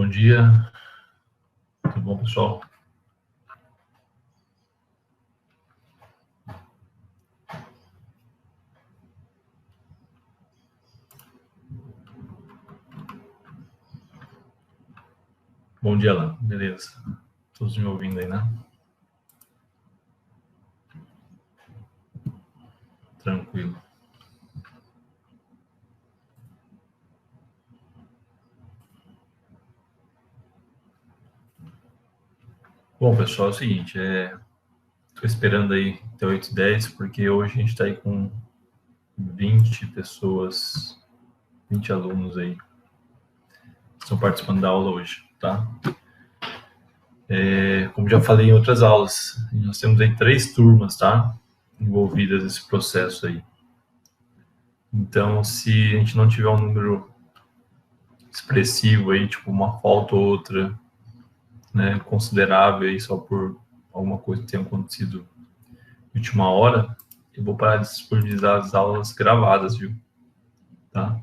bom dia. Tudo bom, pessoal? Bom dia, Alan. Beleza. Todos me ouvindo aí, né? Tranquilo. Bom, pessoal, é o seguinte, estou esperando aí até 8h10, porque hoje a gente está aí com 20 pessoas, 20 alunos aí, que estão participando da aula hoje, tá? Como já falei em outras aulas, nós temos aí 3 turmas, tá? Envolvidas nesse processo aí. Então, se a gente não tiver um número expressivo aí, tipo uma falta ou outra, né, considerável aí só por alguma coisa que tenha acontecido de última hora, eu vou parar de disponibilizar as aulas gravadas, viu? Tá?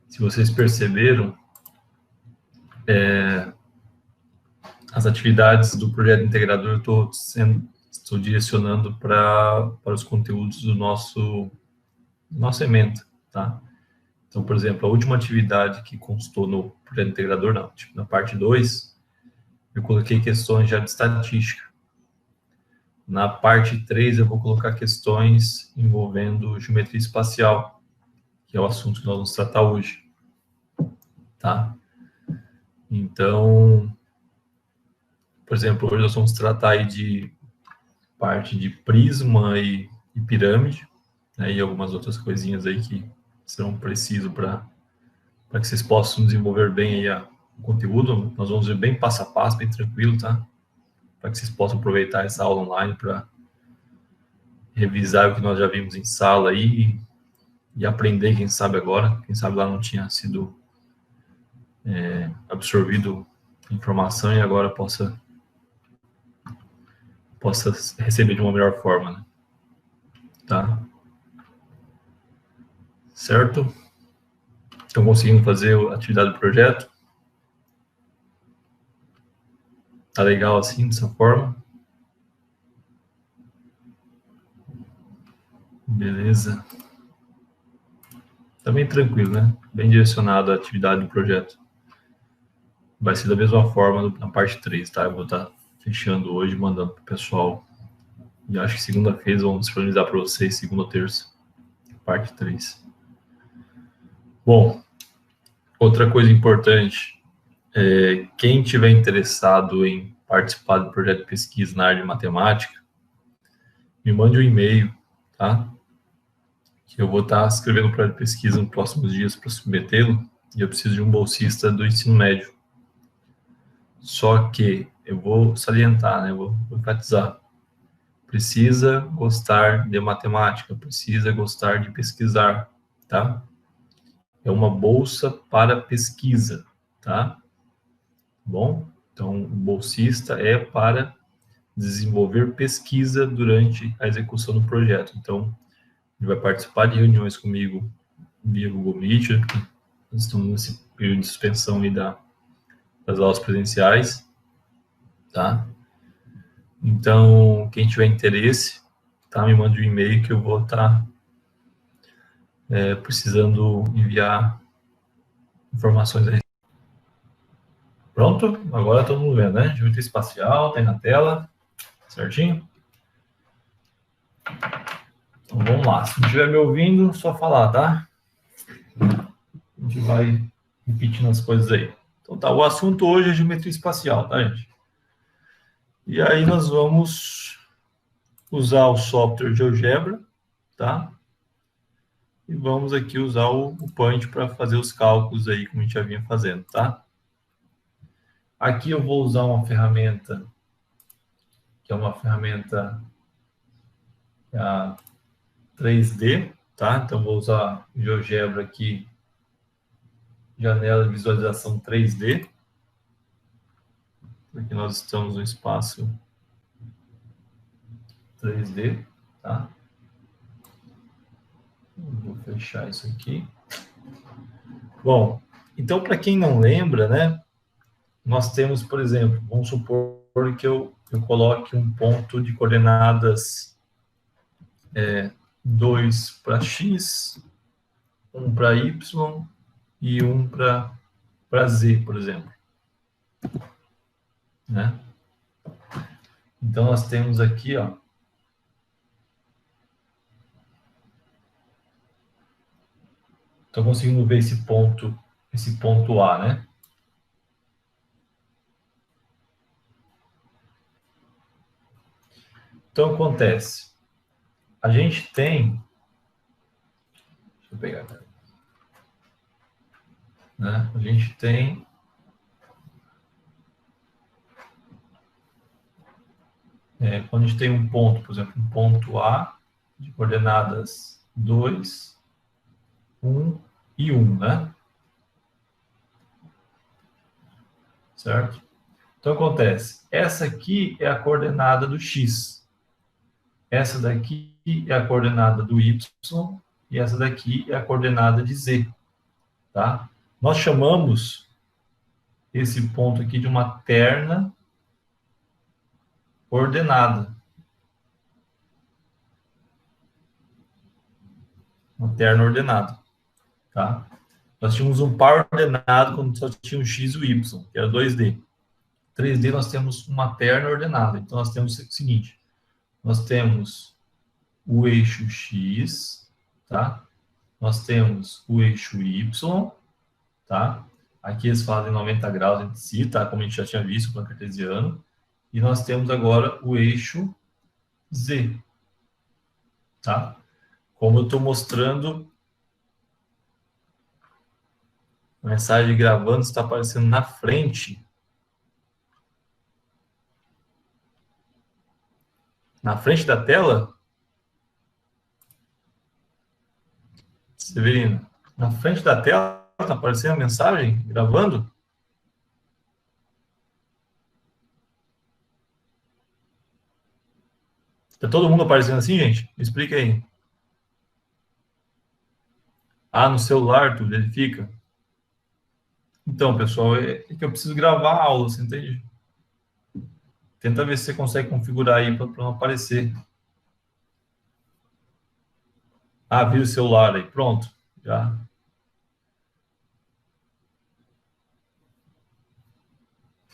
Se vocês perceberam, as atividades do projeto integrador eu estou direcionando para os conteúdos do nosso ementa, tá? Então, por exemplo, a última atividade que constou no projeto integrador, não, tipo, na parte 2, eu coloquei questões já de estatística. Na parte 3, eu vou colocar questões envolvendo geometria espacial, que é o assunto que nós vamos tratar hoje, tá? Então, por exemplo, hoje nós vamos tratar aí de parte de prisma e pirâmide, né, e algumas outras coisinhas aí que serão precisas para que vocês possam desenvolver bem aí o conteúdo. Nós vamos ver bem passo a passo, bem tranquilo, tá? Para que vocês possam aproveitar essa aula online para revisar o que nós já vimos em sala aí e aprender, quem sabe agora, quem sabe lá não tinha sido absorvido informação e agora possa receber de uma melhor forma, né? Tá? Certo? Estão conseguindo fazer a atividade do projeto? Tá legal assim, dessa forma? Beleza. Tá bem tranquilo, né? Bem direcionado a atividade do projeto. Vai ser da mesma forma na parte 3, tá? Eu vou estar fechando hoje, mandando pro pessoal. E acho que segunda-feira vamos disponibilizar para vocês, segunda ou terça, parte 3. Bom, outra coisa importante, quem tiver interessado em participar do projeto de pesquisa na área de matemática, me mande um e-mail, tá? Que eu vou estar escrevendo um projeto de pesquisa nos próximos dias para submetê-lo, e eu preciso de um bolsista do ensino médio. Só que eu vou salientar, né? Eu vou enfatizar. Precisa gostar de matemática, precisa gostar de pesquisar, tá? É uma bolsa para pesquisa, tá? Bom, então o bolsista é para desenvolver pesquisa durante a execução do projeto. Então, ele vai participar de reuniões comigo via Google Meet, nós estamos nesse período de suspensão aí das aulas presenciais, tá? Então, quem tiver interesse, tá, me mande um e-mail que eu vou estar precisando enviar informações aí. Pronto? Agora todo mundo vendo, né? Geometria espacial, tá aí na tela, certinho? Então vamos lá. Se não estiver me ouvindo, só falar, tá? A gente vai repetindo as coisas aí. Então tá, o assunto hoje é geometria espacial, tá, gente? E aí nós vamos usar o software GeoGebra, tá? E vamos aqui usar o Paint para fazer os cálculos aí, como a gente já vinha fazendo, tá? Aqui eu vou usar uma ferramenta, que é uma ferramenta 3D, tá? Então vou usar o GeoGebra aqui, janela de visualização 3D, porque nós estamos no espaço 3D, tá? Vou fechar isso aqui. Bom, Então, para quem não lembra, né, nós temos, por exemplo, vamos supor que eu coloque um ponto de coordenadas 2 para x, 1 para y e 1 para z, por exemplo. Né? Então, nós temos aqui, ó, estou conseguindo ver esse ponto A, né? Então, acontece, a gente tem, deixa eu pegar aqui, né? A gente tem quando a gente tem um ponto, por exemplo, um ponto A de coordenadas 2, 1 e 1, né? Certo? Então, acontece, essa aqui é a coordenada do x, essa daqui é a coordenada do y e essa daqui é a coordenada de z, tá? Nós chamamos esse ponto aqui de uma terna ordenada. Uma terna ordenada, tá? Nós tínhamos um par ordenado quando só tinha o x e o y, que era 2D. 3D nós temos uma terna ordenada. Então, nós temos o seguinte, nós temos o eixo x, tá? Nós temos o eixo y, tá? Aqui eles fazem 90 graus entre si, tá? Como a gente já tinha visto para cartesiano. E nós temos agora o eixo z, tá? Como eu estou mostrando, a mensagem gravando está aparecendo na frente. Na frente da tela? Severino, na frente da tela está aparecendo a mensagem gravando? Está todo mundo aparecendo assim, gente? Me explica aí. Ah, no celular tu verifica? Então, pessoal, é que eu preciso gravar a aula, você entende? Tenta ver se você consegue configurar aí para não aparecer. Ah, vira o celular aí. Pronto. Já.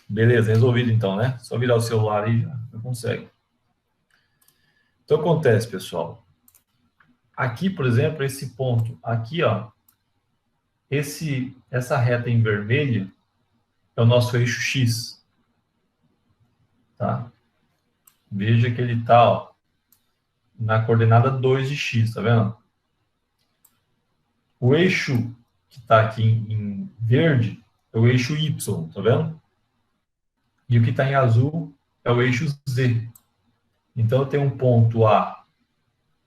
Beleza, resolvido então, né? Só virar o celular aí já consegue. Então, acontece, pessoal. Aqui, por exemplo, esse ponto. Aqui, ó. Essa reta em vermelho é o nosso eixo X. Tá? Veja que ele está na coordenada 2 de x, tá vendo? O eixo que está aqui em verde é o eixo y, tá vendo? E o que está em azul é o eixo z. Então, eu tenho um ponto A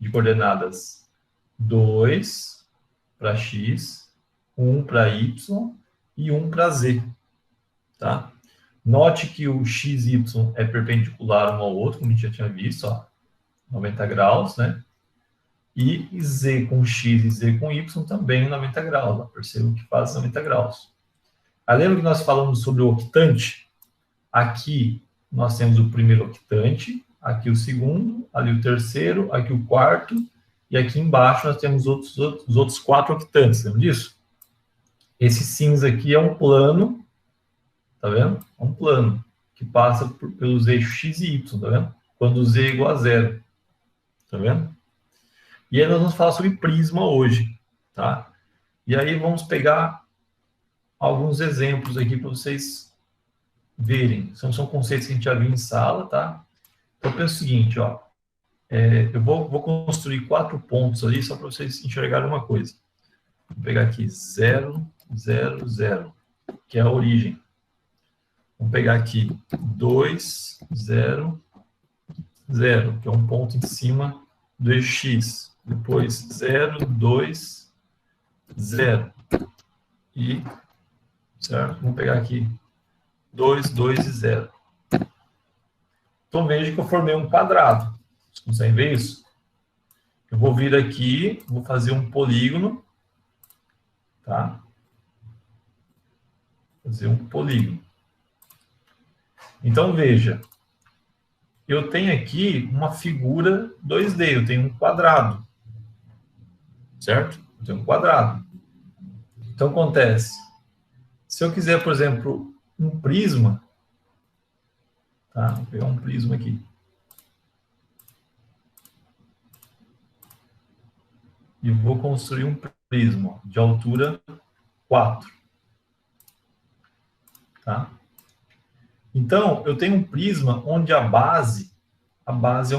de coordenadas 2 para x, 1 para y e 1 para z. Tá? Note que o x e y é perpendicular um ao outro, como a gente já tinha visto, ó, 90 graus, né? E z com x e z com y também 90 graus. Ó, perceba que faz 90 graus. Aí, lembra que nós falamos sobre o octante? Aqui nós temos o primeiro octante, aqui o segundo, ali o terceiro, aqui o quarto, e aqui embaixo nós temos os outros 4 octantes, lembra disso? Esse cinza aqui é um plano, tá vendo? É um plano que passa pelos eixos x e y, tá vendo? Quando z é igual a 0, tá vendo? E aí nós vamos falar sobre prisma hoje, tá? E aí vamos pegar alguns exemplos aqui para vocês verem. São conceitos que a gente já viu em sala, tá? Então, pensa o seguinte, ó. Eu vou construir 4 pontos ali só para vocês enxergarem uma coisa. Vou pegar aqui 0, 0, 0, que é a origem. Vamos pegar aqui 2, 0, 0, que é um ponto em cima do eixo x. Depois 0, 2, 0. E, certo? Vamos pegar aqui 2, 2 e 0. Então, veja que eu formei um quadrado. Vocês conseguem ver isso? Eu vou vir aqui, vou fazer um polígono, tá? fazer um polígono. Então, veja, eu tenho aqui uma figura 2D, eu tenho um quadrado, certo? Eu tenho um quadrado. Então, acontece, se eu quiser, por exemplo, um prisma, tá? Vou pegar um prisma aqui. E vou construir um prisma de altura 4. Tá? Então, eu tenho um prisma onde a base é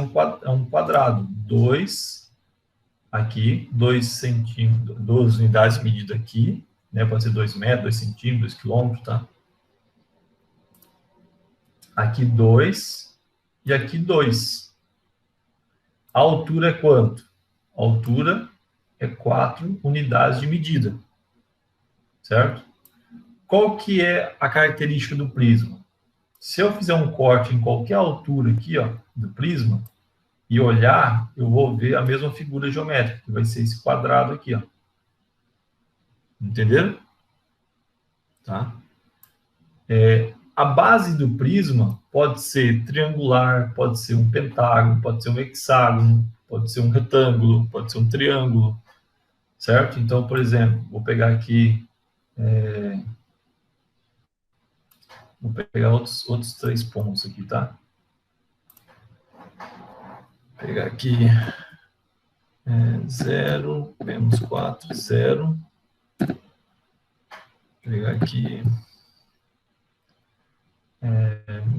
um quadrado. 2 aqui, 2 centímetros, 2 unidades de medida aqui, né? Pode ser 2 metros, 2 centímetros, 2 quilômetros, tá? Aqui 2 e aqui 2. A altura é quanto? A altura é 4 unidades de medida, certo? Qual que é a característica do prisma? Se eu fizer um corte em qualquer altura aqui, ó, do prisma, e olhar, eu vou ver a mesma figura geométrica, que vai ser esse quadrado aqui, ó. Entenderam? Tá? A base do prisma pode ser triangular, pode ser um pentágono, pode ser um hexágono, pode ser um retângulo, pode ser um triângulo, certo? Então, por exemplo, vou pegar aqui, vou pegar outros 3 pontos aqui, tá? Vou pegar aqui 0, menos 4, 0. Vou pegar aqui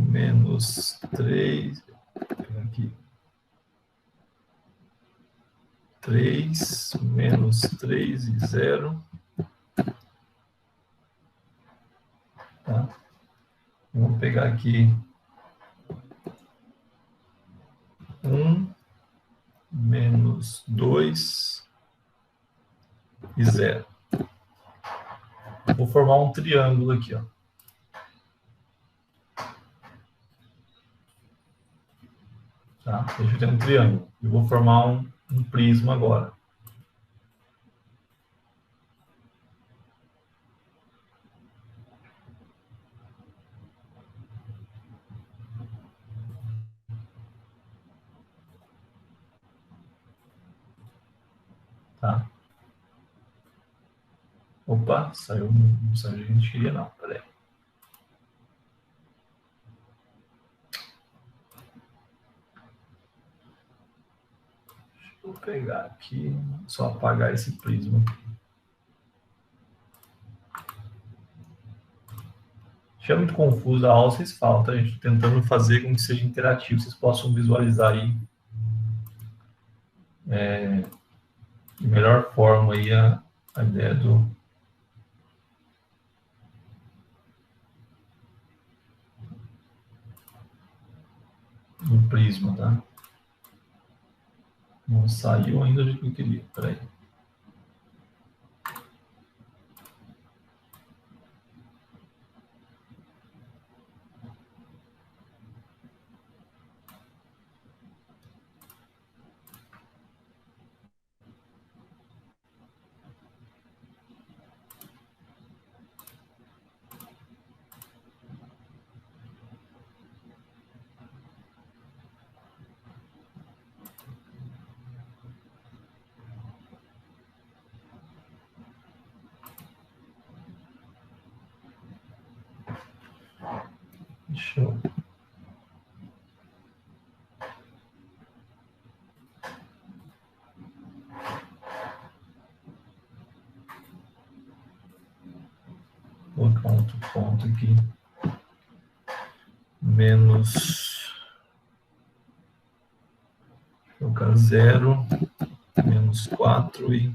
menos 3, vou pegar aqui 3, menos 3 e 0. Tá? Vamos pegar aqui 1, menos 2 e 0. Vou formar um triângulo aqui, ó. Tá? Deixa eu ter um triângulo. Eu vou formar um prisma agora. Tá? Opa, saiu, não saiu o que a gente queria, não. Peraí. Deixa eu pegar aqui, só apagar esse prisma aqui. Se é muito confuso a aula, vocês falam, tá, gente? Tô tentando fazer com que seja interativo, vocês possam visualizar aí de melhor forma aí a ideia do prisma, tá? Não saiu ainda do que eu queria. Peraí. Deixa eu... colocar um outro ponto aqui. Menos... colocar 0, menos 4 e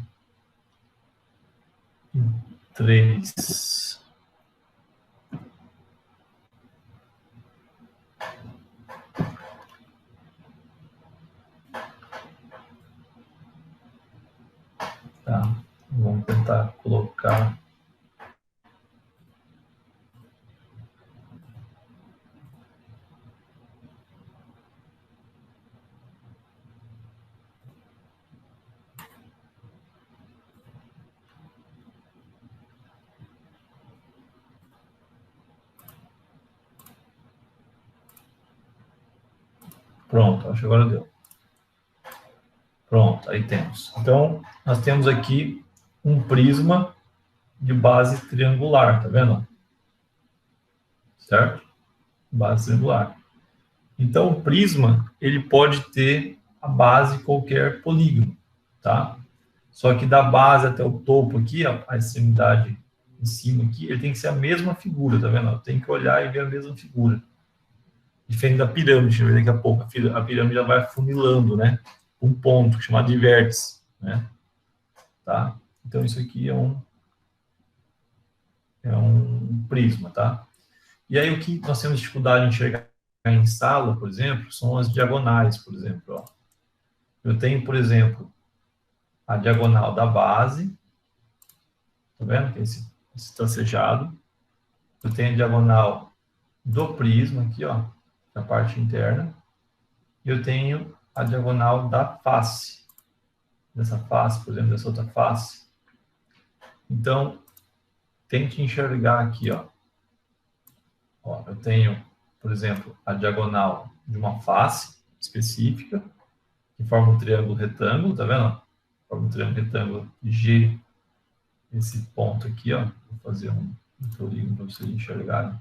3. Tá, vamos tentar colocar... Pronto, acho que agora deu. Pronto, aí temos. Então, nós temos aqui um prisma de base triangular, tá vendo? Certo? Base triangular. Então, o prisma, ele pode ter a base qualquer polígono, tá? Só que da base até o topo aqui, a extremidade em cima aqui, ele tem que ser a mesma figura, tá vendo? Tem que olhar e ver a mesma figura. Diferente da pirâmide, daqui a pouco. A pirâmide já vai funilando, né? Um ponto, chamado de vértice, né? Tá? Então, isso aqui é um prisma, tá? E aí, o que nós temos dificuldade em enxergar em sala, por exemplo, são as diagonais, por exemplo. Ó. Eu tenho, por exemplo, a diagonal da base, tá vendo? Que é esse tracejado. Eu tenho a diagonal do prisma aqui, ó, na parte interna. E eu tenho a diagonal da face, dessa face, por exemplo, dessa outra face. Então, tente enxergar aqui, ó. Ó, eu tenho, por exemplo, a diagonal de uma face específica, que forma um triângulo retângulo, tá vendo? Forma um triângulo retângulo de G, esse ponto aqui, ó. Vou fazer um polígono para vocês enxergarem.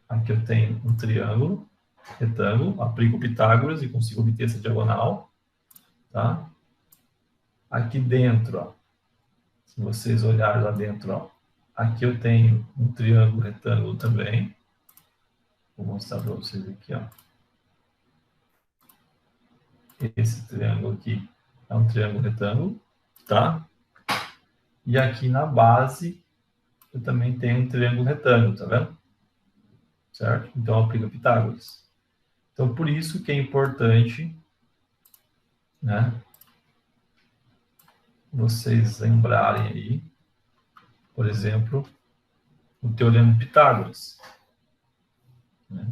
Aqui eu tenho um triângulo retângulo, aplico Pitágoras e consigo obter essa diagonal, tá? Aqui dentro, ó, se vocês olharem lá dentro, ó, aqui eu tenho um triângulo retângulo também. Vou mostrar para vocês aqui, ó. Esse triângulo aqui é um triângulo retângulo, tá? E aqui na base eu também tenho um triângulo retângulo, tá vendo? Certo? Então eu aplico Pitágoras. Então por isso que é importante, né, vocês lembrarem aí, por exemplo, o Teorema de Pitágoras. Né?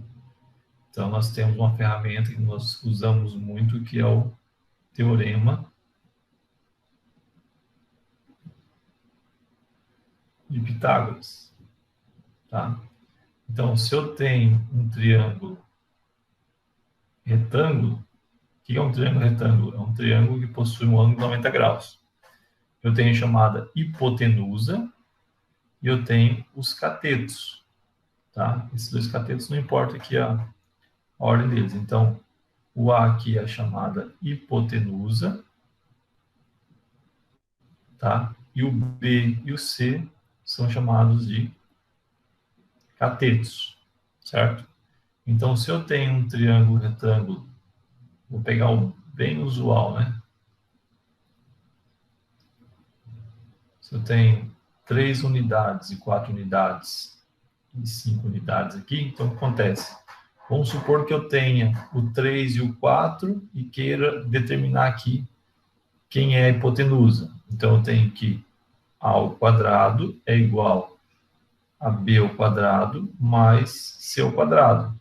Então nós temos uma ferramenta que nós usamos muito, que é o Teorema de Pitágoras. Tá? Então, se eu tenho um triângulo retângulo, o que é um triângulo retângulo? É um triângulo que possui um ângulo de 90 graus. Eu tenho a chamada hipotenusa e eu tenho os catetos. Tá? Esses dois catetos não importa aqui a ordem deles. Então, o A aqui é a chamada hipotenusa, tá? E o B e o C são chamados de catetos, certo? Então, se eu tenho um triângulo retângulo, vou pegar um bem usual, né? Se eu tenho 3 unidades e 4 unidades e 5 unidades aqui, então o que acontece? Vamos supor que eu tenha o 3 e o 4 e queira determinar aqui quem é a hipotenusa. Então eu tenho que A ao quadrado é igual a B ao quadrado mais C ao quadrado.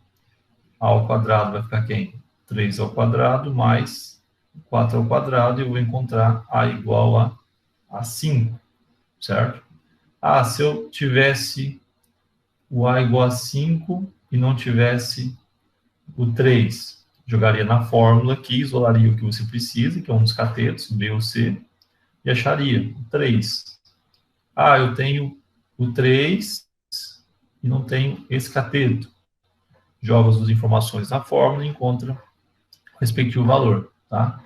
A ao quadrado vai ficar quem? 3 ao quadrado mais 4 ao quadrado, e eu vou encontrar A igual a 5, certo? Ah, se eu tivesse o A igual a 5 e não tivesse o 3, jogaria na fórmula aqui, isolaria o que você precisa, que é um dos catetos, B ou C, e acharia o 3. Ah, eu tenho o 3 e não tenho esse cateto. Joga as duas informações na fórmula e encontra o respectivo valor, tá?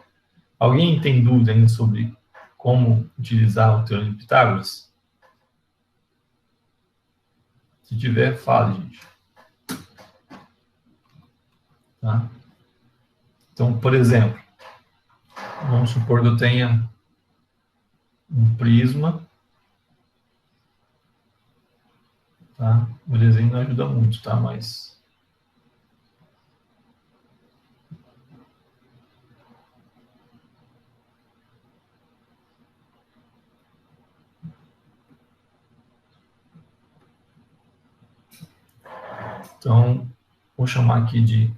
Alguém tem dúvida ainda sobre como utilizar o Teorema de Pitágoras? Se tiver, fale, gente. Tá? Então, por exemplo, vamos supor que eu tenha um prisma, tá? O desenho não ajuda muito, tá? Mas então, vou chamar aqui de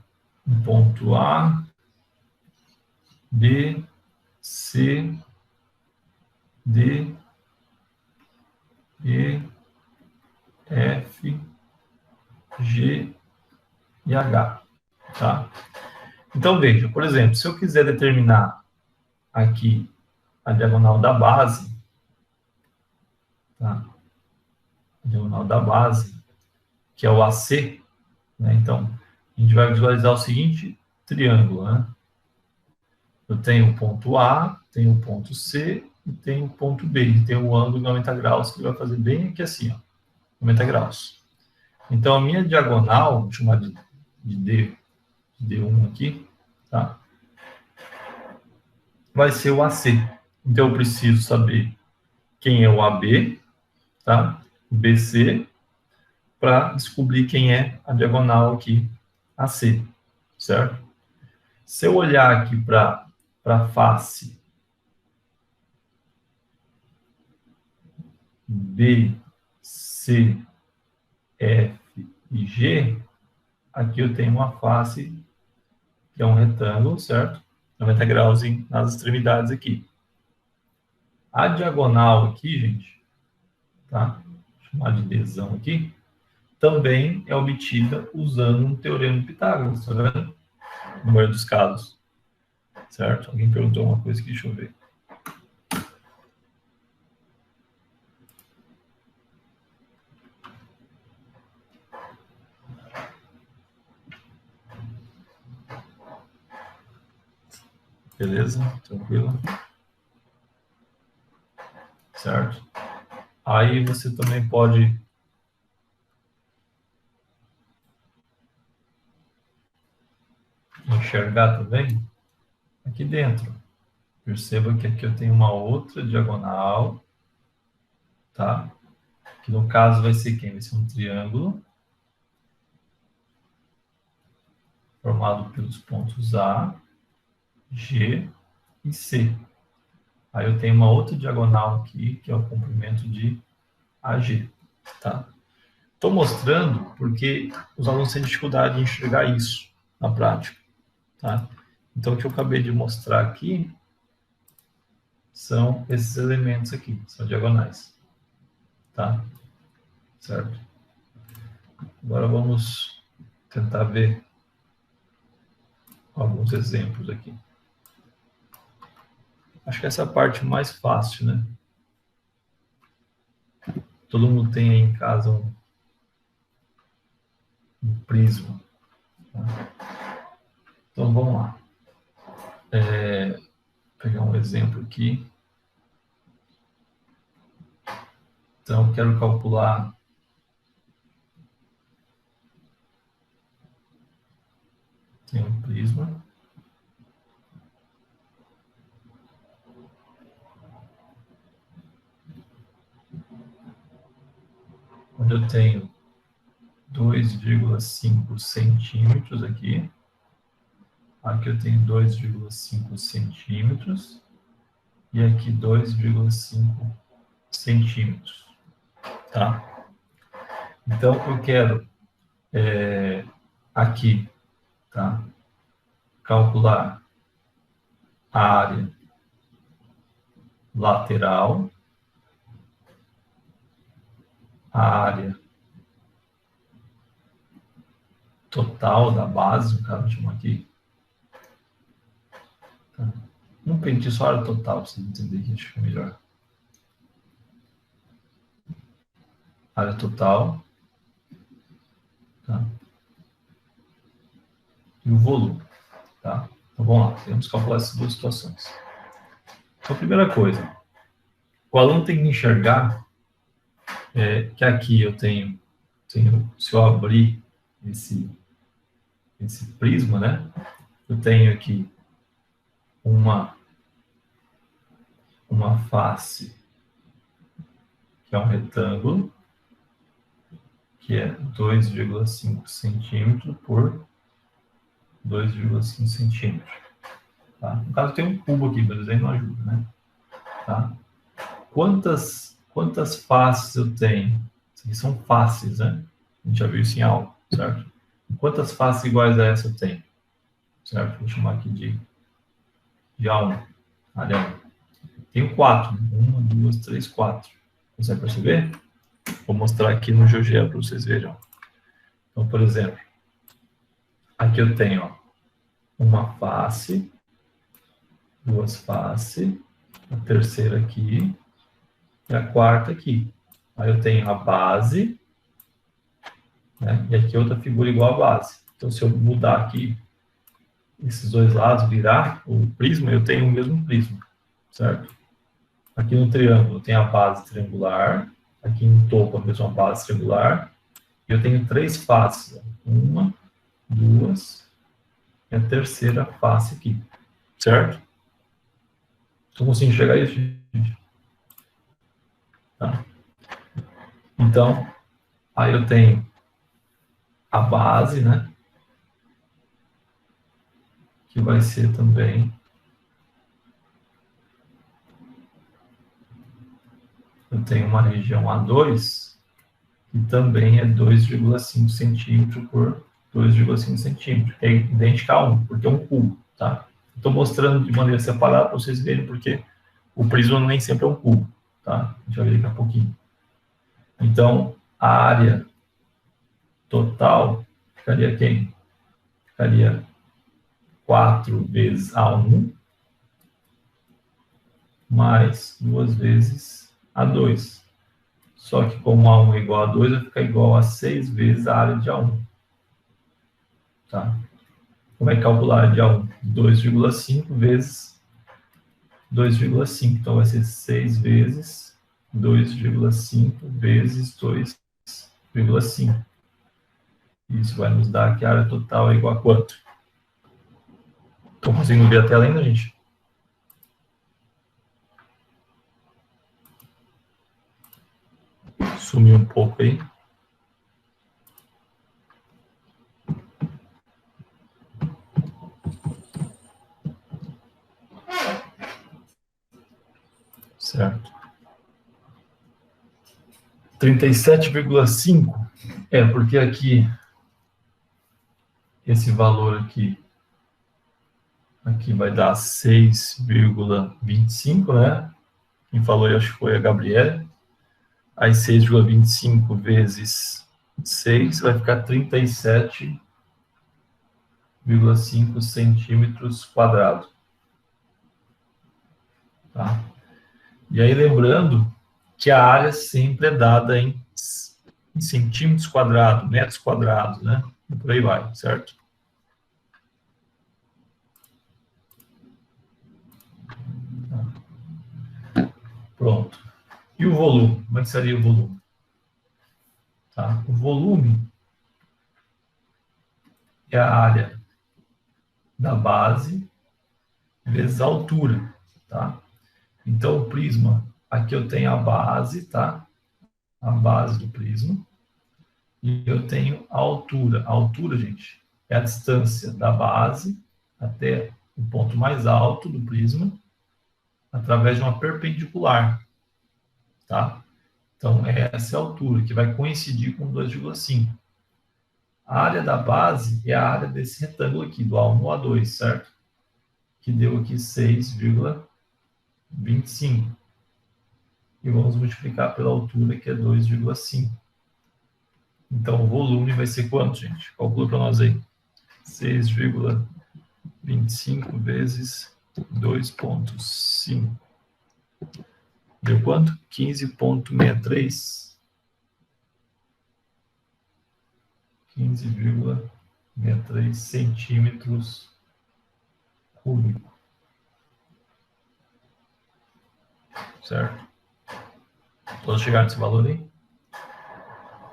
um ponto A, B, C, D, E, F, G e H, tá? Então, veja, por exemplo, se eu quiser determinar aqui a diagonal da base, tá? A diagonal da base, que é o AC, né? Então, a gente vai visualizar o seguinte triângulo, né? Eu tenho o ponto A, tenho o ponto C e tenho o ponto B. E tem o ângulo de 90 graus que vai fazer bem aqui assim, ó, 90 graus. Então, a minha diagonal, vou chamar de D1 aqui, tá? Vai ser o AC. Então, eu preciso saber quem é o AB, tá? O BC, para descobrir quem é a diagonal aqui, AC, certo? Se eu olhar aqui para a face B, C, F e G, aqui eu tenho uma face que é um retângulo, certo? 90 graus nas extremidades aqui. A diagonal aqui, gente, tá? Vou chamar de Dzão aqui, também é obtida usando um teorema de Pitágoras, tá vendo? No maioria dos casos, certo? Alguém perguntou uma coisa aqui, deixa eu ver. Beleza? Tranquilo? Certo? Aí você também pode enxergar também aqui dentro. Perceba que aqui eu tenho uma outra diagonal, tá? Que no caso vai ser quem? Vai ser um triângulo formado pelos pontos A, G e C. Aí eu tenho uma outra diagonal aqui, que é o comprimento de AG, tá? Estou mostrando porque os alunos têm dificuldade em enxergar isso na prática, tá? Então, o que eu acabei de mostrar aqui são esses elementos aqui, são diagonais, tá? Certo? Agora vamos tentar ver alguns exemplos aqui. Acho que essa é a parte mais fácil, né? Todo mundo tem aí em casa um prisma. Tá? Então, vamos lá. Vou pegar um exemplo aqui. Então, eu quero calcular tem um prisma. Onde eu tenho 2,5 centímetros aqui. Aqui eu tenho 2,5 centímetros. E aqui 2,5 centímetros. Tá? Então, eu quero aqui, tá? Calcular a área lateral, a área total da base, no caso, chama aqui. Tá? Não pente só a área total, para vocês entenderem que acho que é melhor. Área total, tá? E o volume, tá? Então, vamos lá, temos que calcular essas duas situações. Então, a primeira coisa, o aluno tem que enxergar que aqui eu tenho, se eu abrir esse prisma, né? Eu tenho aqui uma face que é um retângulo, que é 2,5 centímetros por 2,5 centímetros. Tá? No caso, tem um cubo aqui, mas aí não ajuda, né? Tá? Quantas faces eu tenho? Isso aqui são faces, né? A gente já viu isso em aula, certo? Quantas faces iguais a essa eu tenho? Certo? Vou chamar aqui de A1, área 1. Tenho 4. 1, 2, 3, 4. Consegue perceber? Vou mostrar aqui no GeoGebra para vocês verem. Então, por exemplo, Aqui eu tenho, ó, uma face, duas faces, a terceira aqui e a quarta aqui. Aí eu tenho a base, né? E aqui outra figura igual à base. Então, se eu mudar aqui esses dois lados, virar o prisma, eu tenho o mesmo prisma, certo? Aqui no triângulo tem a base triangular, aqui no topo a mesma base triangular, e eu tenho três faces, uma, duas, e a terceira face aqui, certo? Estou conseguindo enxergar isso, gente? Tá. Então, aí eu tenho a base, né? Que vai ser também, eu tenho uma região A2, que também é 2,5 centímetros por 2,5 centímetros, que é idêntica a 1, porque é um cubo, tá? Estou mostrando de maneira separada para vocês verem, porque o prisma nem sempre é um cubo, tá? A gente vai ver daqui a pouquinho. Então, a área total ficaria quem? Ficaria 4 vezes A1 mais 2 vezes A2. Só que como A1 é igual a 2, vai ficar igual a 6 vezes a área de A1. Tá? Como é que calcular a área de A1? 2,5 vezes 2,5. Então vai ser 6 vezes 2,5 vezes 2,5. Isso vai nos dar que a área total é igual a quanto? Estão conseguindo ver a tela ainda, gente? Sumiu um pouco aí. Certo. 37,5 é porque aqui esse valor aqui vai dar 6,25, né? Quem falou aí, acho que foi a Gabriela. Aí 6,25 vezes 6 vai ficar 37,5 centímetros quadrados. Tá? E aí lembrando que a área sempre é dada em centímetros quadrados, metros quadrados, né? E por aí vai, certo? Pronto. E o volume? Como é que seria o volume? Tá? O volume é a área da base vezes a altura, tá? Então, o prisma, aqui eu tenho a base, tá? A base do prisma. E eu tenho a altura. A altura, gente, é a distância da base até o ponto mais alto do prisma, através de uma perpendicular, tá? Então, essa é a altura, que vai coincidir com 2,5. A área da base é a área desse retângulo aqui, do A1 ao A2, certo? Que deu aqui 6,25. E vamos multiplicar pela altura, que é 2,5. Então, o volume vai ser quanto, gente? Calcula para nós aí. 6,25 vezes 2,5. Deu quanto? 15,63. 15,63 centímetros cúbicos. Certo? Todos chegaram nesse valor aí?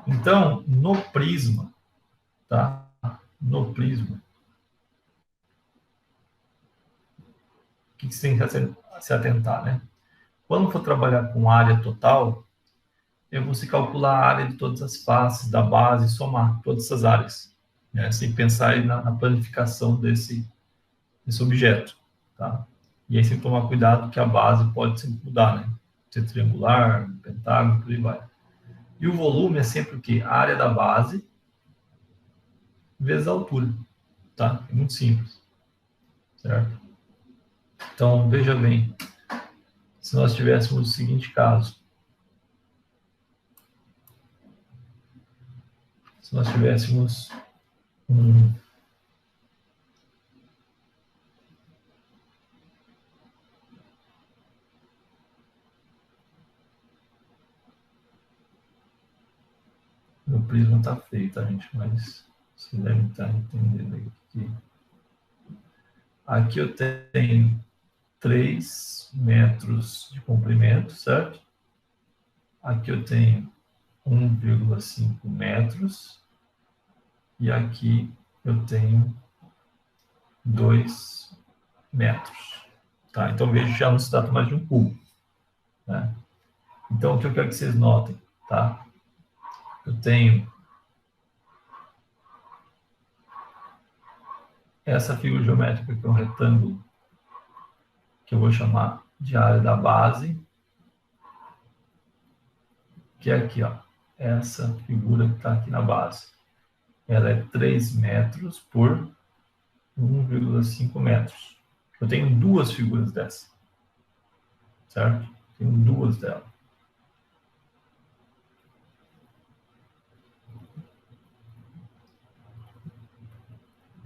Então, no prisma, tá? No prisma, o que você tem que se atentar, né? Quando for trabalhar com área total, eu vou se calcular a área de todas as faces da base, somar todas essas áreas, né? Sem pensar aí na planificação desse objeto, tá? E aí você tomar cuidado que a base pode sempre mudar, né? Ser triangular, pentágono, por aí vai. E o volume é sempre o quê? A área da base vezes a altura, tá? É muito simples, certo? Então, veja bem, se nós tivéssemos o seguinte caso, se nós tivéssemos um prisma tá feio, tá, gente? Mas vocês devem estar entendendo aí que aqui eu tenho 3 metros de comprimento, certo? Aqui eu tenho 1,5 metros e aqui eu tenho 2 metros. Tá? Então veja que já não se trata mais de um cubo. Né? Então o que eu quero que vocês notem, tá? Eu tenho essa figura geométrica que é um retângulo, que eu vou chamar de área da base, que é aqui, ó, essa figura que está aqui na base. Ela é 3 metros por 1,5 metros. Eu tenho duas figuras dessa, certo? Tenho duas delas.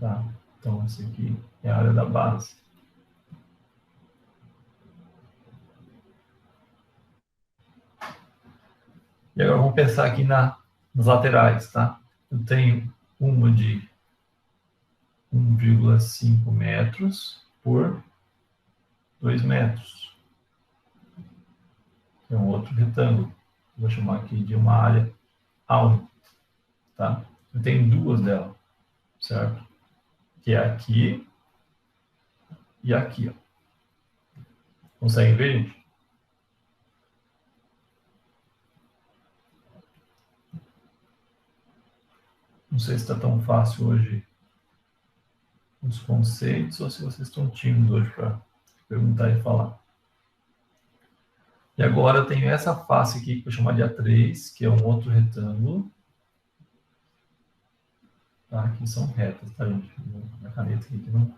Tá? Então, essa aqui é a área da base. E agora vamos pensar aqui nas laterais, tá? Eu tenho uma de 1,5 metros por 2 metros. É um outro retângulo. Vou chamar aqui de uma área A1, tá? Eu tenho duas delas, certo? Que é aqui e aqui, ó. Conseguem ver, gente? Não sei se está tão fácil hoje os conceitos ou se vocês estão tímidos hoje para perguntar e falar. E agora eu tenho essa face aqui, que eu vou chamar de A3, que é um outro retângulo. Tá? Aqui são retas, tá, gente? A caneta aqui que não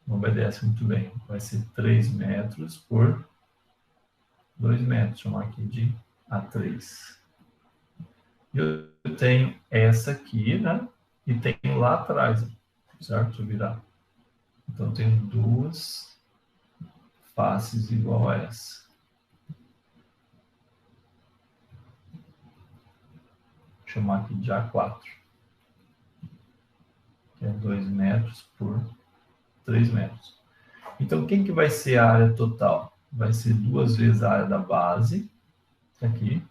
obedece muito bem. Vai ser 3 metros por 2 metros. Vou chamar aqui de A3. E eu tenho essa aqui, né? E tenho lá atrás, certo? Deixa eu virar. Então, eu tenho duas faces igual a essa. Vou chamar aqui de A4. Que é 2 metros por 3 metros. Então, quem que vai ser a área total? Vai ser 2 vezes a área da base, aqui,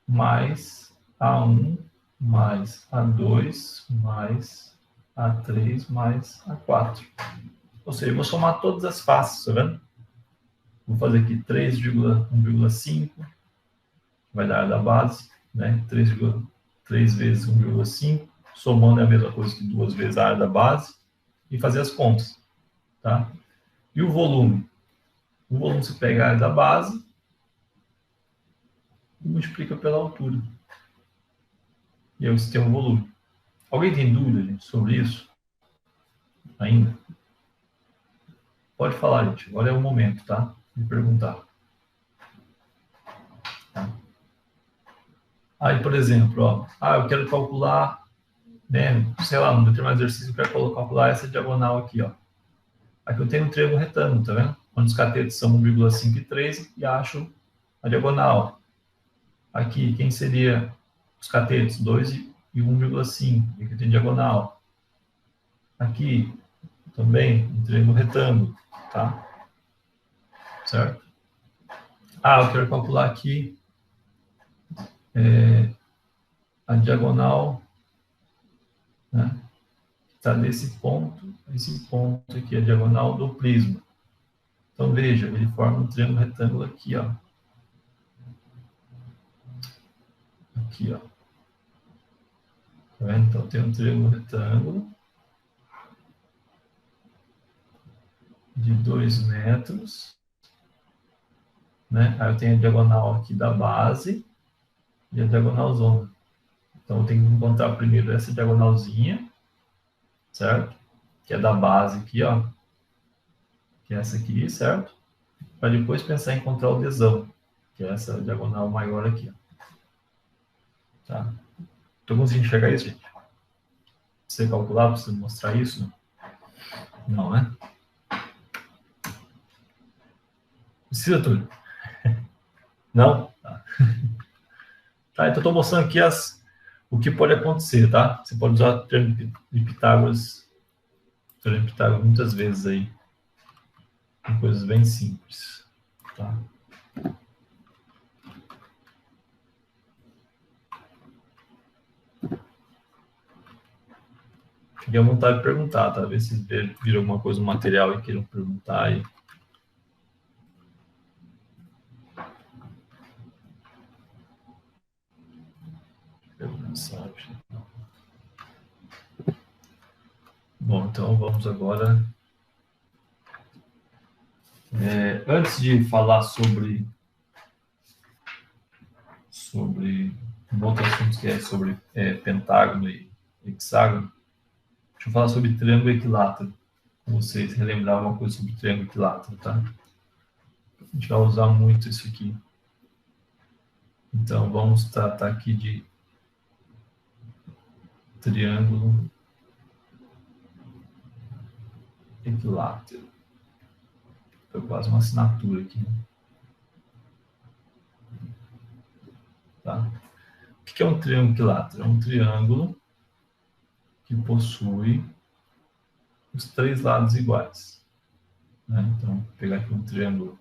mais A1, mais A2, mais A3, mais A4. Ou seja, eu vou somar todas as faces, tá vendo? Vou fazer aqui 3,1,5, vai dar a área da base, né? 3 vezes 1,5, somando é a mesma coisa que 2 vezes a área da base, e fazer as contas, tá? E o volume? O volume se pega a área da base e multiplica pela altura. E aí você tem um volume. Alguém tem dúvida, gente, sobre isso? Ainda? Pode falar, gente. Agora é o momento, tá? De perguntar. Tá? Aí, por exemplo, ó, eu quero calcular, né, sei lá, num determinado exercício, eu quero calcular essa diagonal aqui, ó. Aqui eu tenho um triângulo retângulo, tá vendo? Onde os catetos são 1,5 e 3 e acho a diagonal. Aqui, quem seria os catetos? 2 e 1,5. E aqui tem diagonal. Aqui, também, um triângulo retângulo, tá? Certo? Eu quero calcular aqui a diagonal, né? Está desse ponto, esse ponto aqui, a diagonal do prisma. Então, veja, ele forma um triângulo retângulo aqui, ó. Aqui, ó. Tá vendo? Então, tem um triângulo retângulo de 2 metros, né? Aí eu tenho a diagonal aqui da base e a diagonal zona. Então, eu tenho que encontrar primeiro essa diagonalzinha, certo? Que é da base aqui, ó. Que é essa aqui, certo? Para depois pensar em encontrar o desão, que é essa diagonal maior aqui, ó. Tá? Estou conseguindo enxergar isso, gente? Você calcular, para você mostrar isso? Não, né? Precisa, Túlio? Não? Tá. Tá? Então, estou mostrando aqui o que pode acontecer, tá? Você pode usar o Teorema de Pitágoras muitas vezes aí, em coisas bem simples, tá? Fique à vontade de perguntar, tá? Ver se viram alguma coisa no material e queiram perguntar aí. Bom, então vamos agora. Antes de falar sobre um outro assunto que é sobre pentágono e hexágono, deixa eu falar sobre triângulo e equilátero, com vocês relembrar alguma coisa sobre triângulo e equilátero, tá? A gente vai usar muito isso aqui. Então, vamos tratar aqui de triângulo equilátero. Foi quase uma assinatura aqui, né? Tá? O que é um triângulo equilátero? É um triângulo que possui os três lados iguais, né? Então, vou pegar aqui um triângulo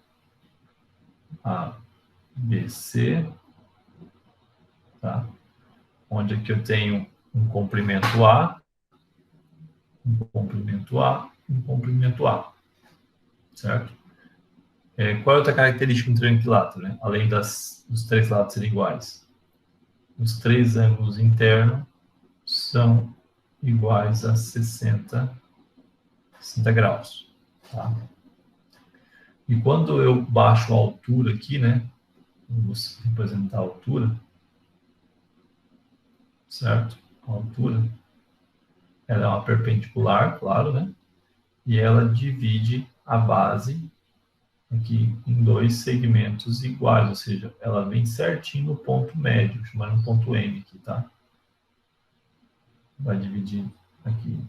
ABC, tá? Onde aqui eu tenho um comprimento A, um comprimento A, um comprimento A, certo? Qual é outra característica do triângulo equilátero, né? Além dos três lados serem iguais? Os três ângulos internos são iguais a 60 graus, tá? E quando eu baixo a altura aqui, né? Vamos representar a altura, certo? A altura, ela é uma perpendicular, claro, né? E ela divide a base aqui em dois segmentos iguais, ou seja, ela vem certinho no ponto médio, chamando um ponto M aqui, tá? Vai dividir aqui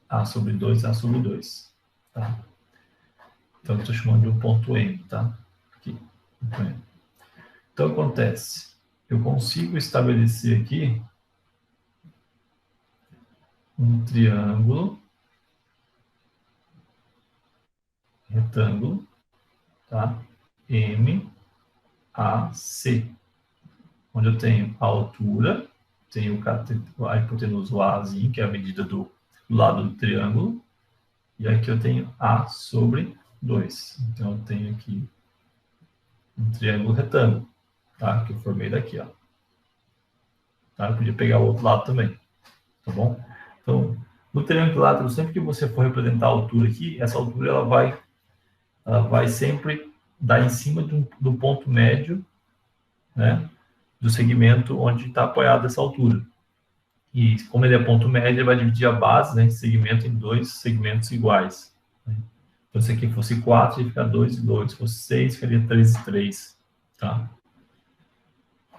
A sobre 2, A sobre 2, tá? Então, eu estou chamando de um ponto M, tá? Aqui, ponto M. Então, acontece, eu consigo estabelecer aqui um triângulo retângulo, tá? MAC, onde eu tenho a altura, tenho a hipotenusa Azinho, que é a medida do lado do triângulo, e aqui eu tenho A sobre 2. Então, eu tenho aqui um triângulo retângulo, tá? Que eu formei daqui, ó. Tá? Eu podia pegar o outro lado também, tá bom? Então, no triângulo equilátero, sempre que você for representar a altura aqui, essa altura ela vai sempre dar em cima do ponto médio, né? Do segmento onde está apoiado essa altura. E como ele é ponto médio, ele vai dividir a base, né, de segmento em dois segmentos iguais. Né? Então, se aqui fosse 4, ia ficar 2 e 2. Se fosse 6, ficaria 3 e 3. Tá?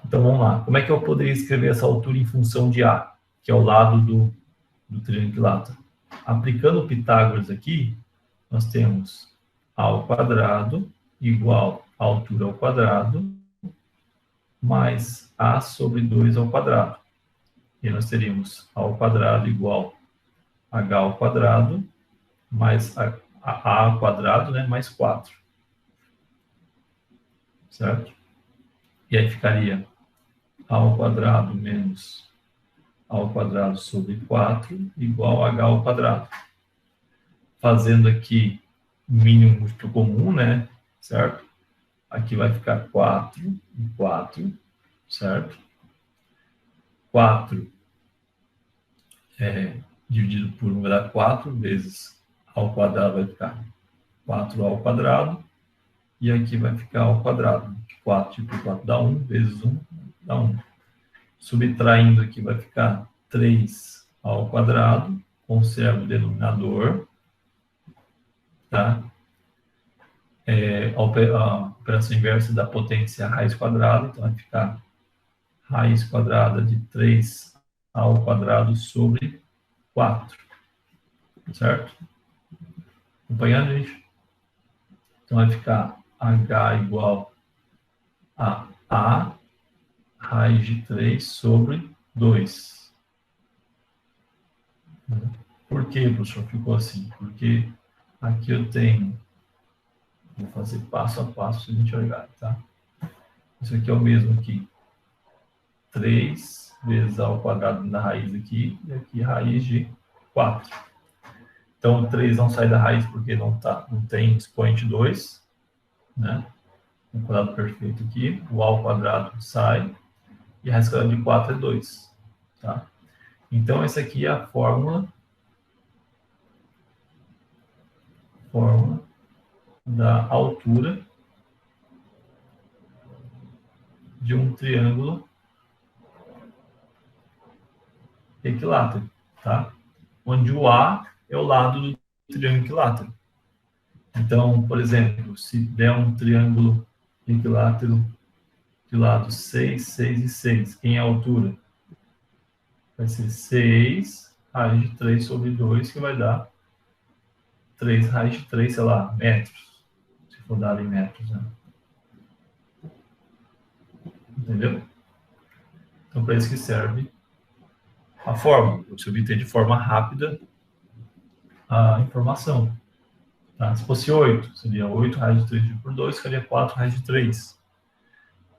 Então, vamos lá. Como é que eu poderia escrever essa altura em função de A, que é o lado do triângulo equilátero? Aplicando Pitágoras aqui, nós temos A ao quadrado igual a altura ao quadrado mais A sobre 2 ao quadrado. E nós teríamos A ao quadrado igual a H ao quadrado mais a ao quadrado, né, mais 4. Certo? E aí ficaria A ao quadrado menos A ao quadrado sobre 4 igual a H ao quadrado. Fazendo aqui mínimo múltiplo comum, né? Certo? Aqui vai ficar 4 e 4, certo? 4 dividido por 1 vai dar 4, vezes ao quadrado vai ficar 4 ao quadrado, e aqui vai ficar ao quadrado. 4 por 4 dá 1, vezes 1 dá 1. Subtraindo aqui vai ficar 3 ao quadrado, conserva o denominador, tá? A operação inversa da potência raiz quadrada, então vai ficar raiz quadrada de 3 ao quadrado sobre 4, certo? Acompanhando, gente? Então vai ficar H igual a raiz de 3 sobre 2. Por que, professor, ficou assim? Porque aqui eu tenho, vou fazer passo a passo se a gente olhar, tá? Isso aqui é o mesmo aqui. 3 vezes a ao quadrado da raiz aqui, e aqui raiz de 4. Então, 3 não sai da raiz porque não tem expoente 2, né? Um quadrado perfeito aqui. O a ao quadrado sai, e a raiz quadrada de 4 é 2. Tá? Então, essa aqui é a fórmula da altura de um triângulo equilátero, tá? Onde o A é o lado do triângulo equilátero. Então, por exemplo, se der um triângulo equilátero de lados 6, 6 e 6, quem é a altura? Vai ser 6 raiz de 3 sobre 2, que vai dar 3 raiz de 3, sei lá, metros. Se for dado em metros, né? Entendeu? Então, para isso que serve a fórmula, para você obter de forma rápida a informação. Tá? Se fosse 8, seria 8 raiz de 3 dividido por 2, seria 4 raiz de 3.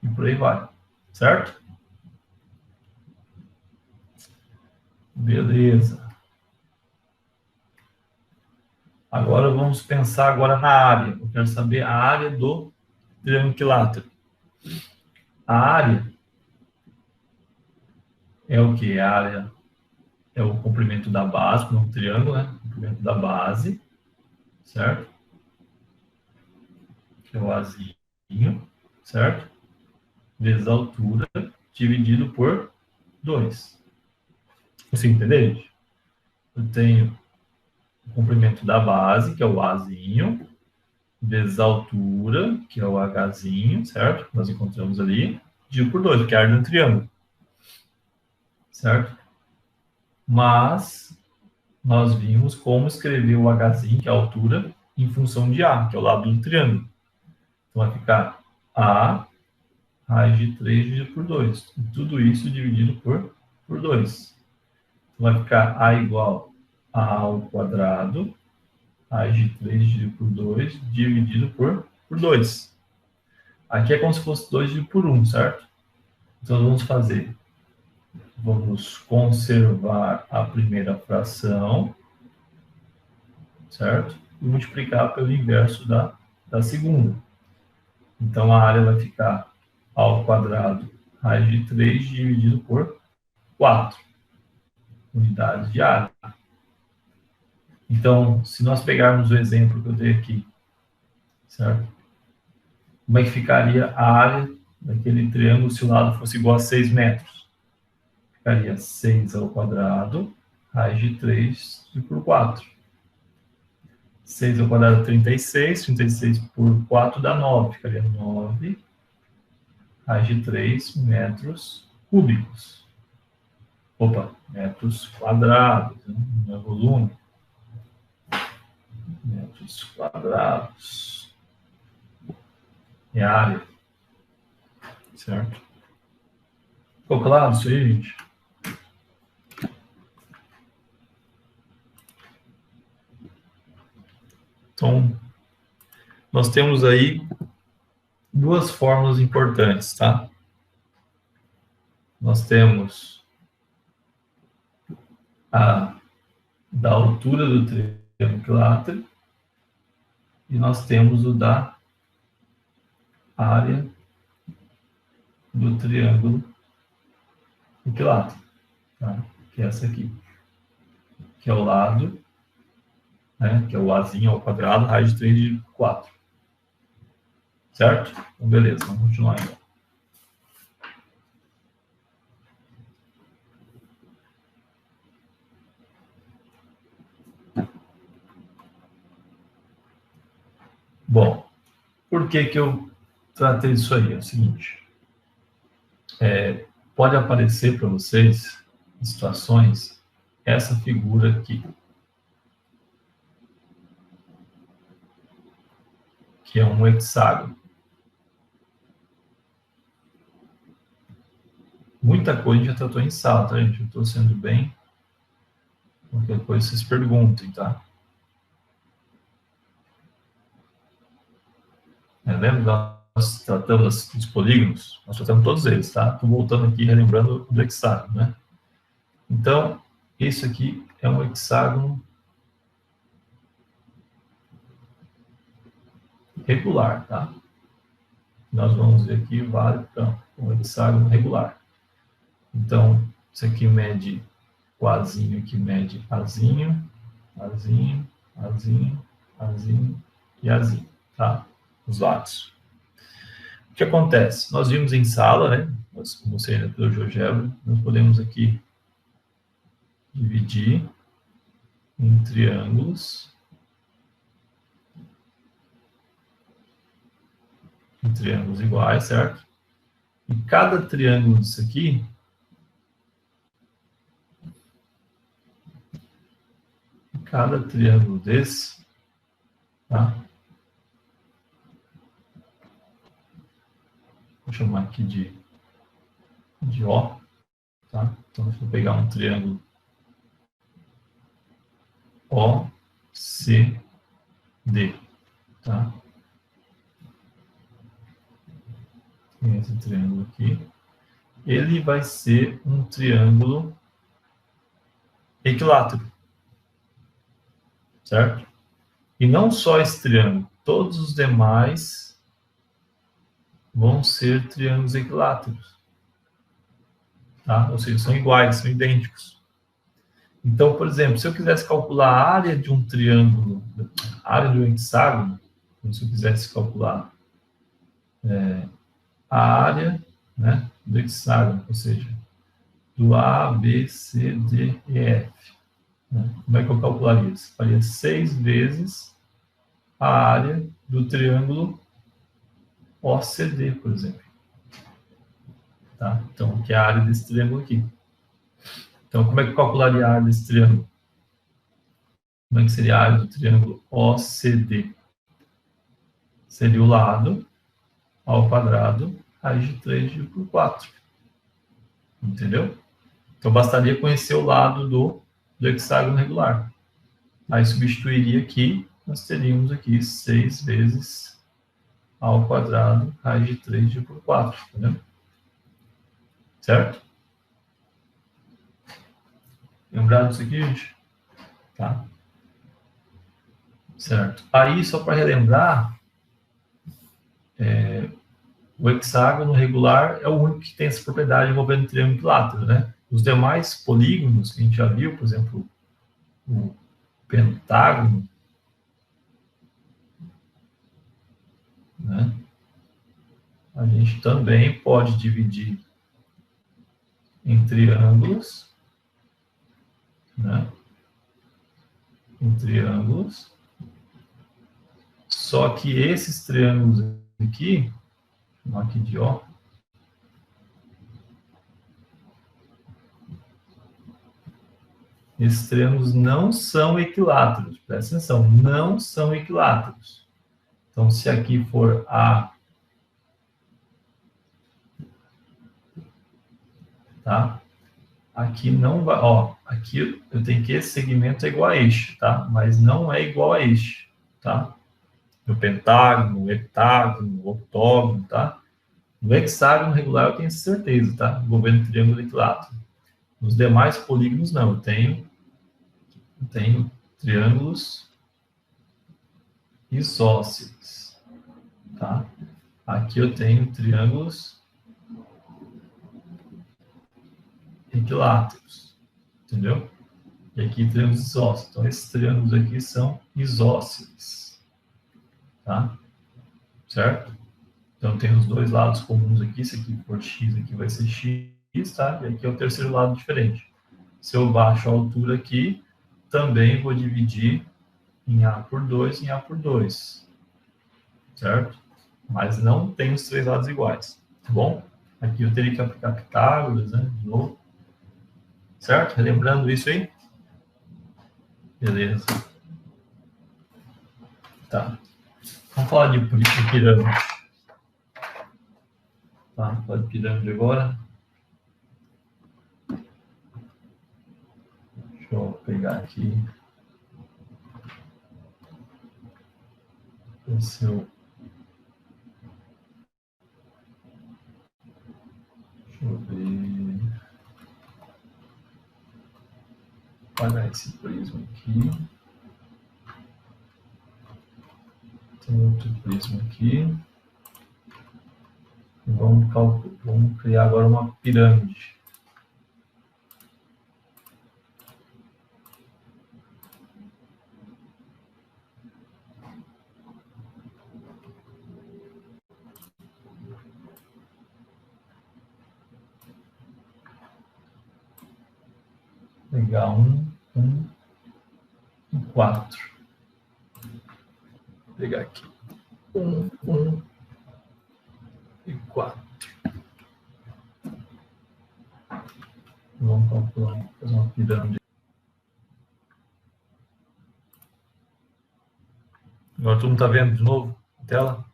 E por aí vai. Certo? Beleza. Agora vamos pensar agora na área. Eu quero saber a área do triângulo equilátero. A área é o que? A área é o comprimento da base, não um triângulo, né? O comprimento da base, certo? Que é o Azinho, certo? Vezes a altura, dividido por 2. Você entende, gente? Eu tenho o comprimento da base, que é o Azinho, vezes a altura, que é o Hzinho, certo? Nós encontramos ali, dividido por 2, que é a área de um triângulo, certo? Mas nós vimos como escrever o Hzinho, que é a altura, em função de A, que é o lado do triângulo. Então vai ficar A raiz de 3 dividido por 2. E tudo isso dividido por 2. Então vai ficar A igual a ao quadrado, raiz de 3 dividido por 2, dividido por 2. Aqui é como se fosse 2 dividido por 1, certo? Então vamos fazer. Vamos conservar a primeira fração, certo? E multiplicar pelo inverso da segunda. Então, a área vai ficar ao quadrado raiz de 3 dividido por 4 unidades de área. Então, se nós pegarmos o exemplo que eu dei aqui, certo? Como é que ficaria a área daquele triângulo se o lado fosse igual a 6 metros? Ficaria 6 ao quadrado, raiz de 3 por 4. 6 ao quadrado é 36, 36 por 4 dá 9, ficaria 9 raiz de 3 metros cúbicos. Opa, metros quadrados, né? Não é volume. Metros quadrados. É área. Certo? Ficou claro isso aí, gente? Então, nós temos aí duas fórmulas importantes, tá? Nós temos a da altura do triângulo equilátero e nós temos o da área do triângulo equilátero, tá? Que é essa aqui, que é o lado, né? Que é o Azinho ao quadrado, raiz de 3 de 4. Certo? Então, beleza, vamos continuar então. Bom, por que eu tratei disso aí? É o seguinte, pode aparecer para vocês, em situações, essa figura aqui, que é um hexágono. Muita coisa a gente já tratou em sala, tá, gente? Eu estou sendo bem... Qualquer coisa vocês perguntem, tá? Lembra que nós tratamos dos polígonos? Nós tratamos todos eles, tá? Estou voltando aqui, relembrando do hexágono, né? Então, esse aqui é um hexágono regular, tá? Nós vamos ver aqui vários, então, um hexágono regular. Então, isso aqui mede o Azinho, aqui mede Azinho, Azinho, Azinho, Azinho e Azinho, tá? Os lados. O que acontece? Nós vimos em sala, né? Nós, como você ainda pelo GeoGebra, nós podemos aqui dividir em triângulos, iguais, certo? E cada triângulo disso aqui, cada triângulo desse, tá? Vou chamar aqui de O, tá? Então, se eu pegar um triângulo O, C, D, tá? Tem esse triângulo aqui. Ele vai ser um triângulo equilátero, certo? E não só esse triângulo, todos os demais vão ser triângulos equiláteros, tá? Ou seja, são iguais, são idênticos. Então, por exemplo, se eu quisesse calcular a área de um triângulo, a área de um hexágono, se eu quisesse calcular a área, né, do hexágono, ou seja, do A, B, C, D e F. Né? Como é que eu calcularia isso? Faria 6 vezes a área do triângulo OCD, por exemplo. Tá? Então, que é a área desse triângulo aqui. Então, como é que eu calcularia a área desse triângulo? Como é que seria a área do triângulo OCD? Seria o lado ao quadrado, raiz de 3 dividido por 4. Entendeu? Então, bastaria conhecer o lado do hexágono regular. Aí, substituiria aqui, nós teríamos aqui 6 vezes ao quadrado, raiz de 3 dividido por 4. Entendeu? Certo? Lembrado disso aqui, gente? Tá? Certo. Aí, só para relembrar, o hexágono regular é o único que tem essa propriedade envolvendo triângulo equilátero, né? Os demais polígonos que a gente já viu, por exemplo, o pentágono, né? A gente também pode dividir em triângulos, né? Em triângulos. Só que esses triângulos aqui, vou chamar aqui de O, esses triângulos não são equiláteros, presta atenção, não são equiláteros. Então, se aqui for A, tá? Aqui não vai, ó, aqui eu tenho que esse segmento é igual a este, tá? Mas não é igual a este, tá? No pentágono, heptágono, octógono, tá? No hexágono regular eu tenho certeza, tá? Envolvendo triângulo equilátero. Nos demais polígonos não, eu tenho triângulos isósceles, tá? Aqui eu tenho triângulos equiláteros, entendeu? E aqui triângulos isósceles. Então, esses triângulos aqui são isósceles, tá? Certo? Então, tem os dois lados comuns aqui. Se aqui for x, aqui vai ser x, tá? E aqui é o terceiro lado diferente. Se eu baixo a altura aqui, também vou dividir em A por 2 em A por 2, certo? Mas não tem os três lados iguais, tá bom? Aqui eu teria que aplicar Pitágoras, né, de novo. Certo? Relembrando isso aí? Beleza. Tá. Vamos falar de pirâmide. Tá, falar de pirâmide agora. pegar aqui o seu... Deixa eu ver... Apagar esse prisma aqui. Tem outro prisma aqui. Vamos criar agora uma pirâmide. Pegar 1, 1 e 4. Vou pegar aqui 1, 1 e 4. Vamos calcular, fazer uma pirâmide. Agora todo mundo está vendo de novo a tela?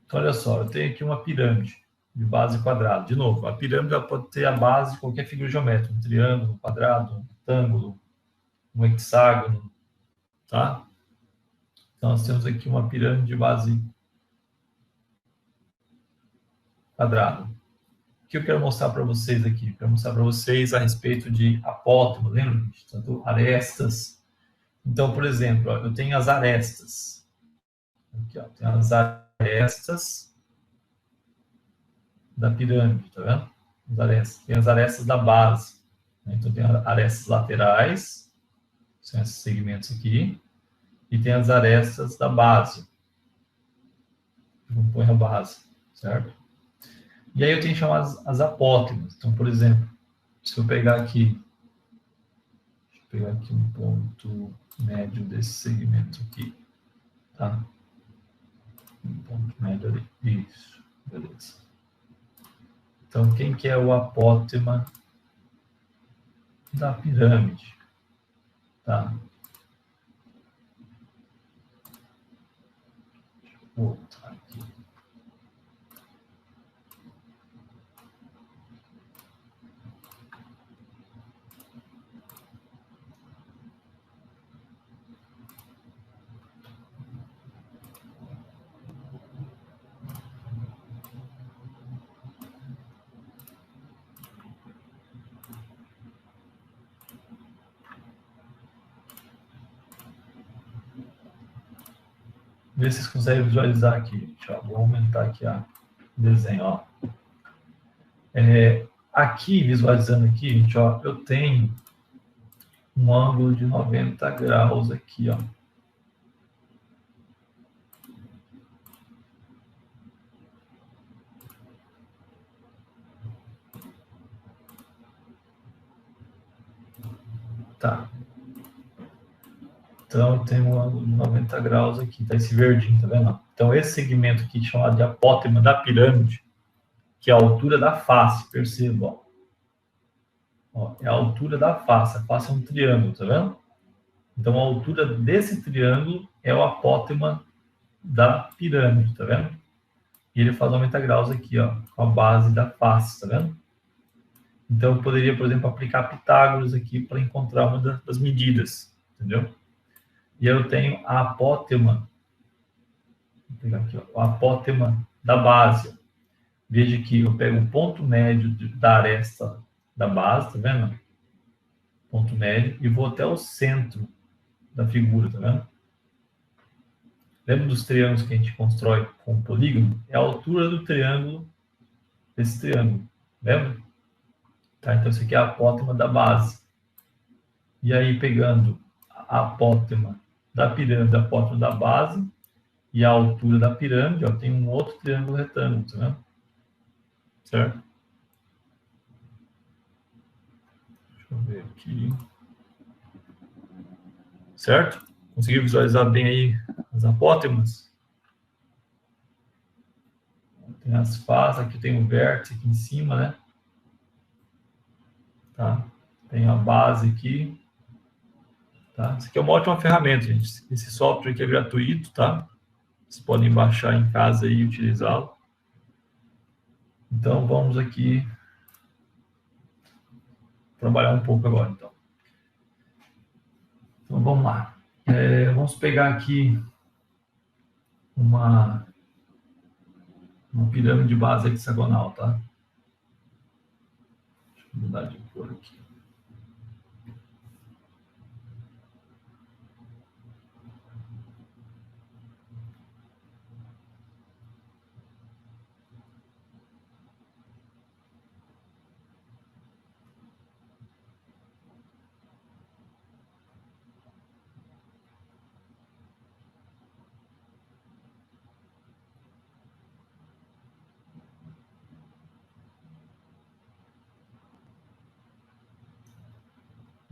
Então, olha só, eu tenho aqui uma pirâmide de base quadrada. De novo, a pirâmide ela pode ter a base de qualquer figura geométrica, um triângulo, um quadrado, um retângulo, um hexágono, tá? Então, nós temos aqui uma pirâmide de base quadrada. O que eu quero mostrar para vocês aqui? Eu quero mostrar para vocês a respeito de apótemo, lembra? Tanto arestas. Então, por exemplo, ó, eu tenho as arestas. Aqui, ó, tem as arestas da pirâmide, tá vendo? As arestas. Tem as arestas da base. Então, tem as arestas laterais, são esses segmentos aqui, e tem as arestas da base, que compõem a base, certo? E aí eu tenho que chamar as apótemas. Então, por exemplo, se eu pegar aqui, deixa eu pegar aqui um ponto médio desse segmento aqui, tá? Um ponto médio ali, isso, beleza. Então, quem que é o apótema da pirâmide? Tá? Deixa eu voltar aqui. Vê se vocês conseguem visualizar aqui, gente. Ó, vou aumentar aqui o desenho. Ó. Aqui, visualizando aqui, gente, ó, eu tenho um ângulo de 90 graus aqui, ó. Tá. Então, eu tenho um ângulo de 90 graus aqui, tá esse verdinho, tá vendo? Então, esse segmento aqui, chamado de apótema da pirâmide, que é a altura da face, perceba, ó. Ó, é a altura da face. A face é um triângulo, tá vendo? Então, a altura desse triângulo é o apótema da pirâmide, tá vendo? E ele faz 90 graus aqui, ó, com a base da face, tá vendo? Então, eu poderia, por exemplo, aplicar Pitágoras aqui para encontrar uma das medidas, entendeu? E eu tenho a apótema, vou pegar aqui, ó, a apótema da base. Veja que eu pego o ponto médio da aresta da base, tá vendo? Ponto médio, e vou até o centro da figura, tá vendo? Lembra dos triângulos que a gente constrói com um polígono? É a altura do triângulo, desse triângulo, lembra? Tá, então, isso aqui é a apótema da base. E aí, pegando a apótema da pirâmide, a apótema da base, e a altura da pirâmide, ó, tem um outro triângulo retângulo, tá vendo? Certo? Deixa eu ver aqui. Certo? Conseguiu visualizar bem aí as apótemas? Tem as faces, aqui tem o vértice aqui em cima, né? tá? Tem a base aqui, tá? Isso aqui é uma ótima ferramenta, gente. Esse software aqui é gratuito, tá? Vocês podem baixar em casa e utilizá-lo. Então, vamos aqui trabalhar um pouco agora, então. Então, vamos lá. Vamos pegar aqui uma pirâmide base hexagonal, tá? Deixa eu mudar de cor aqui.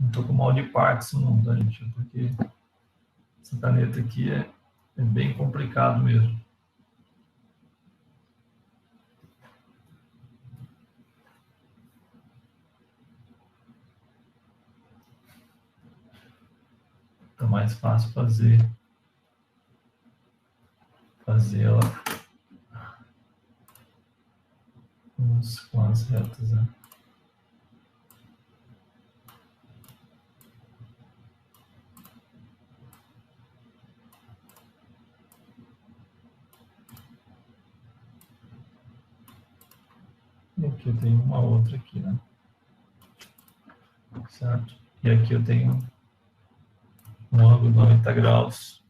Não estou com mal de Parkinson, não, tá, gente? Porque essa caneta aqui é bem complicado mesmo. Tá mais fácil fazer ela com as retas, né? E aqui eu tenho uma outra aqui, né? Certo? E aqui eu tenho um ângulo de 90 graus.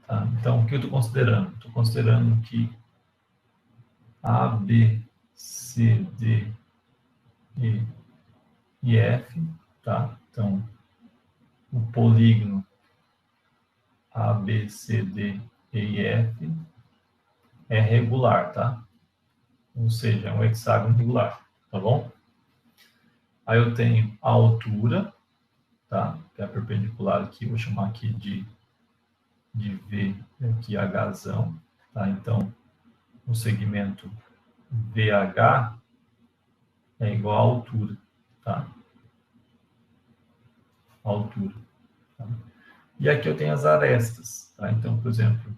Tá? Então, o que eu estou considerando? Estou considerando que A, B, C, D, E F, tá? Então, o polígono A, B, C, D, E e F é regular, tá? Ou seja, é um hexágono regular, tá bom? Aí eu tenho a altura, tá? Que é a perpendicular aqui, vou chamar aqui de V, aqui Hzão, tá? Então, o segmento VH é igual à altura, tá? A altura. Tá? E aqui eu tenho as arestas, tá? Então, por exemplo,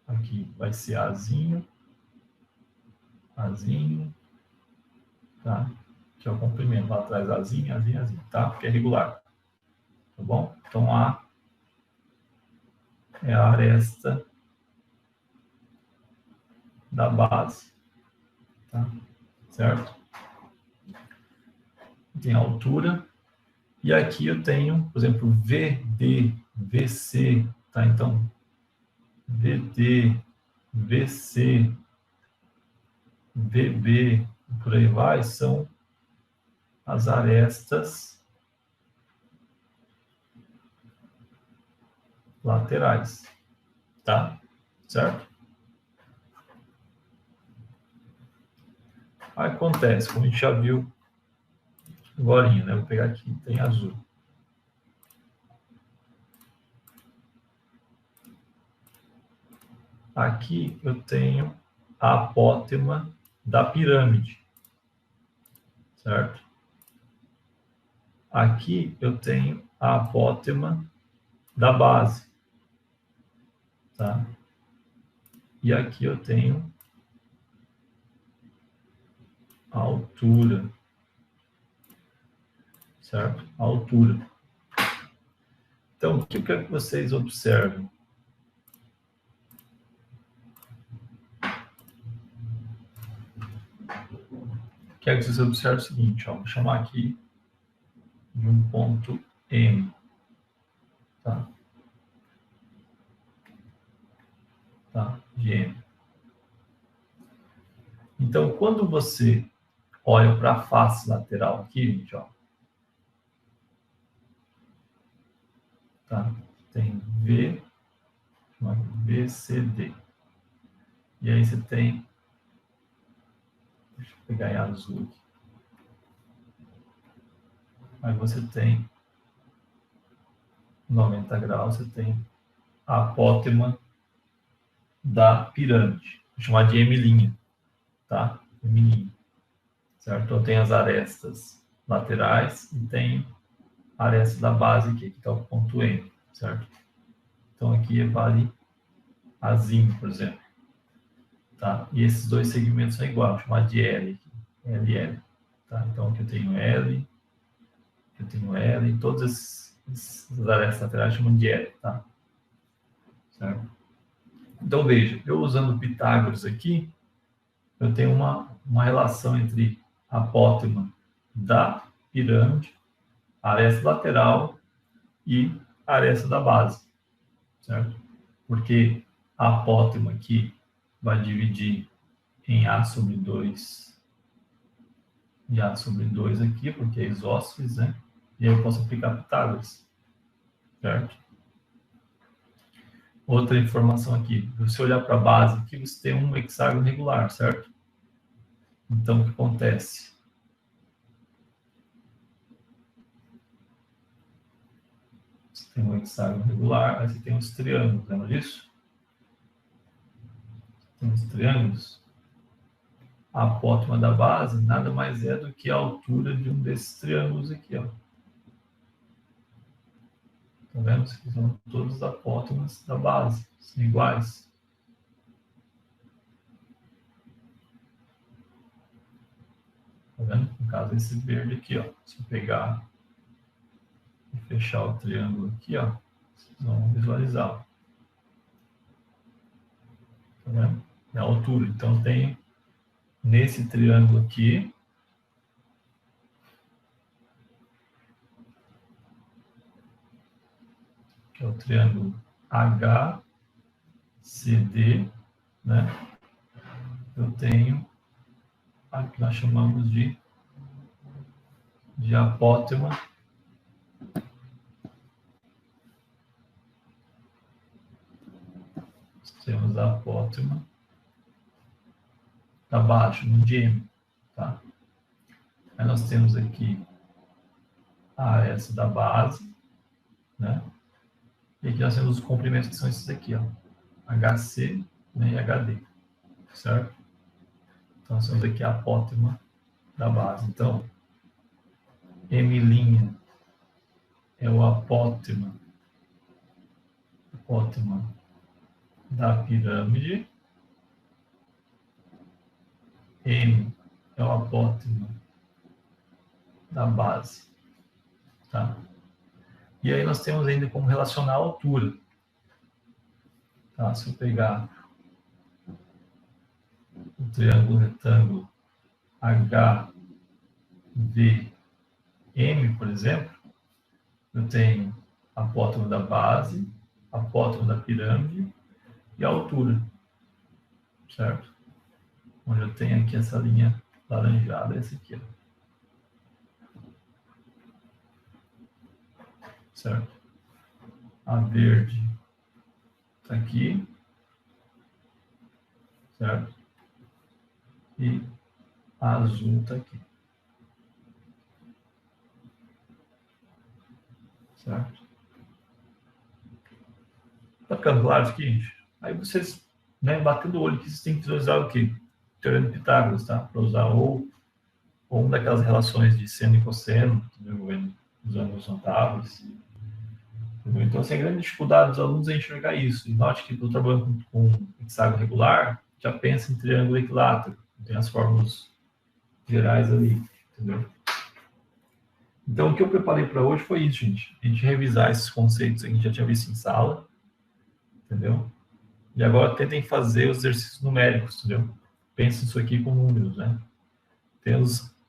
aqui vai ser Azinho, tá? Que é o comprimento, lá atrás Azinho, tá? Porque é regular, tá bom? Então, A é a aresta da base, tá? Certo? Tem a altura. E aqui eu tenho, por exemplo, VD, VC, tá? Então, VD, VC, VB, por aí vai, são as arestas laterais, tá? Certo? Aí acontece, como a gente já viu agora, né? Vou pegar aqui, tem azul. Aqui eu tenho a apótema da pirâmide, certo? Aqui eu tenho a apótema da base, tá? E aqui eu tenho a altura, certo? A altura. Então, o que eu quero que vocês observem? Quero que vocês observem o seguinte, ó, vou chamar aqui de um ponto M, tá? Tá? De M. Então, quando você olha para a face lateral aqui, gente, ó, tá? Tem V, VCD. E aí você tem, deixa eu pegar em azul aqui. Aí você tem 90 graus, você tem a apótema da pirâmide. Vou chamar de M', tá? M', certo? Então, tem as arestas laterais e tem a aresta da base aqui, que está o ponto M, certo? Então, aqui vale a ZIM, por exemplo. Tá? E esses dois segmentos são iguais, vou chamar de L aqui, LL. Tá? Então, aqui eu tenho L, e todas as arestas laterais chamam de L, tá? Certo? Então, veja, eu usando Pitágoras aqui, eu tenho uma relação entre a apótema da pirâmide, a aresta lateral e a aresta da base, certo? Porque a apótema aqui vai dividir em A sobre 2 e A sobre 2 aqui, porque é isósceles, né? E aí eu posso aplicar Pitágoras, certo? Outra informação aqui, se você olhar para a base aqui, você tem um hexágono regular, certo? Então, o que acontece? Você tem um hexágono regular, aí você tem os triângulos, lembra disso? Tem os triângulos. A apótema da base nada mais é do que a altura de um desses triângulos aqui, ó. Tá vendo? São todas as apótemas da base, são iguais. Tá vendo? No caso, esse verde aqui, ó. Se eu pegar e fechar o triângulo aqui, ó, vocês vão visualizar. Tá vendo? É a altura. Então, tem nesse triângulo aqui, que é o triângulo HCD, né? Eu tenho a que nós chamamos de apótema temos a apótema abaixo, no de M, tá? Aí nós temos aqui a aresta da base, né? E aqui nós temos os comprimentos que são esses aqui, ó, HC, né, e HD, certo? Então nós temos aqui a apótema da base. Então, M' é o apótema da pirâmide, M é o apótema da base, tá? E aí nós temos ainda como relacionar a altura, tá? Se eu pegar o triângulo retângulo HVM, por exemplo, eu tenho a apótema da base, a apótema da pirâmide e a altura, certo? Onde eu tenho aqui essa linha laranjada, essa aqui, ó. Certo? A verde está aqui, certo? E a azul está aqui, certo? Tá ficando claro isso aqui, gente? Aí vocês, né, batendo o olho aqui, vocês têm que visualizar o quê? Teorema de Pitágoras, tá? Para usar ou uma daquelas relações de seno e cosseno, envolvendo os ângulos notáveis. Entendeu? Então, assim, a grande dificuldade dos alunos é enxergar isso. E note que estou trabalhando com hexágono regular, já pensa em triângulo equilátero. Tem as fórmulas gerais ali, entendeu? Então, o que eu preparei para hoje foi isso, gente. A gente revisar esses conceitos que a gente já tinha visto em sala, entendeu? E agora tentem fazer os exercícios numéricos, entendeu? Pensem isso aqui com números, né?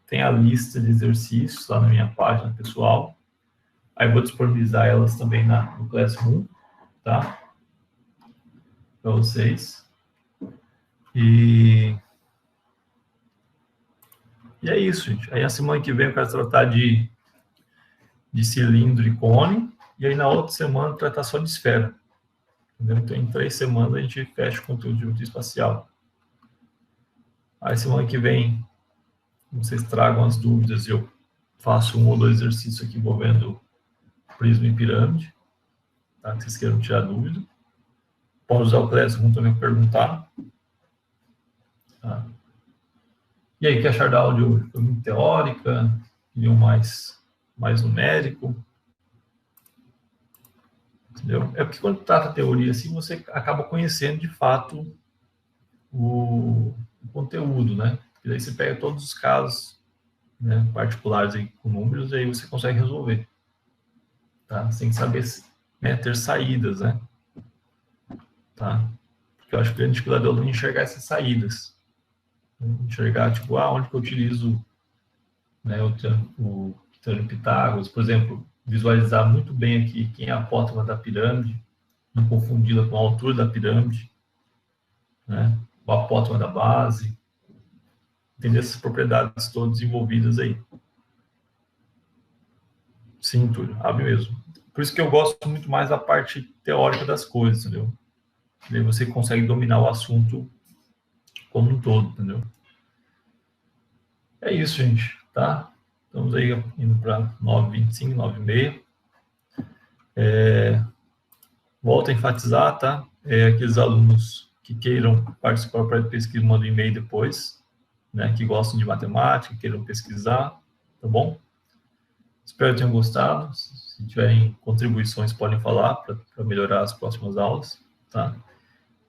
Tem a lista de exercícios lá na minha página pessoal. Aí eu vou disponibilizar elas também no Classroom, tá? Para vocês. E é isso, gente. Aí a semana que vem eu quero tratar de cilindro e cone. E aí na outra semana tratar só de esfera. Entendeu? Então em 3 semanas a gente fecha o conteúdo de geometria espacial. Aí semana que vem vocês tragam as dúvidas e eu faço 1 ou 2 exercícios aqui envolvendo prisma e pirâmide, tá? Que vocês queiram tirar dúvida. Pode usar o Classroom também para perguntar. Tá? E aí, que achar da aula de hoje? Foi muito teórica? Queriam mais numérico? Entendeu? É porque quando trata teoria assim, você acaba conhecendo de fato o conteúdo, né? E daí você pega todos os casos, né, particulares aí com números, e aí você consegue resolver. Tá? Você tem que saber, né, ter saídas, né? Tá? Porque eu acho que a dificuldade do aluno é enxergar essas saídas. Enxergar, tipo, onde que eu utilizo, né, o Teorema de Pitágoras, por exemplo, visualizar muito bem aqui quem é a apótoma da pirâmide, não confundi-la com a altura da pirâmide, né? O apótoma da base, entender essas propriedades todas envolvidas aí. Sim, Túlio, abre mesmo. Por isso que eu gosto muito mais da parte teórica das coisas, entendeu? E aí você consegue dominar o assunto como um todo, entendeu? É isso, gente, tá? Estamos aí indo para 9h25, 9h30. Volto a enfatizar, tá? Aqueles alunos que queiram participar da pesquisa, mandem um e-mail depois, né? Que gostam de matemática, queiram pesquisar, tá bom? Espero que tenham gostado. Se tiverem contribuições, podem falar para melhorar as próximas aulas, tá?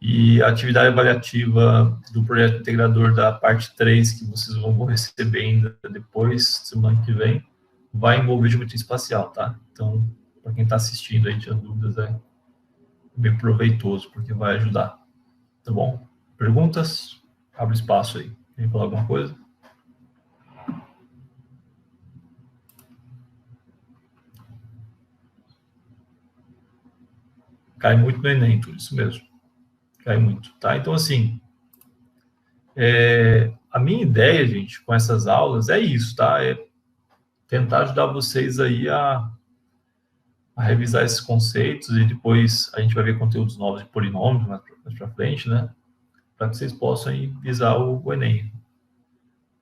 E a atividade avaliativa do projeto integrador da parte 3, que vocês vão receber ainda depois, semana que vem, vai envolver geometria espacial, tá? Então, para quem está assistindo aí, tinha dúvidas, é bem proveitoso, porque vai ajudar, tá bom? Perguntas? Abre espaço aí. Quer falar alguma coisa? Cai muito no Enem, tudo isso mesmo. Cai muito, tá? Então, assim, a minha ideia, gente, com essas aulas é isso, tá? É tentar ajudar vocês aí a revisar esses conceitos e depois a gente vai ver conteúdos novos de polинômios mais para frente, né? Para que vocês possam aí visar o Enem.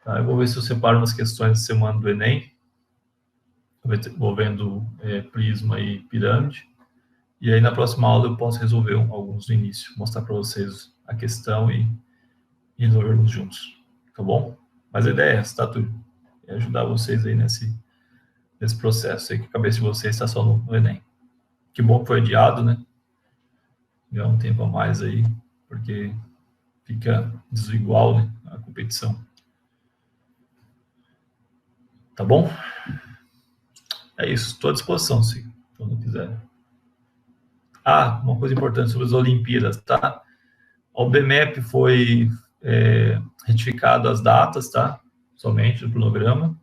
Tá? Eu vou ver se eu separo umas questões de semana do Enem, envolvendo prisma e pirâmide. E aí na próxima aula eu posso resolver alguns no início, mostrar para vocês a questão e resolvermos juntos, tá bom? Mas a ideia é essa, tá, Túlio? É ajudar vocês aí nesse processo aí, que a cabeça de vocês está só no Enem. Que bom que foi adiado, né? Ganhar um tempo a mais aí, porque fica desigual, né, a competição. Tá bom? É isso, estou à disposição, se quando quiser. Uma coisa importante sobre as Olimpíadas, tá? O BMEP foi retificado as datas, tá? Somente do cronograma.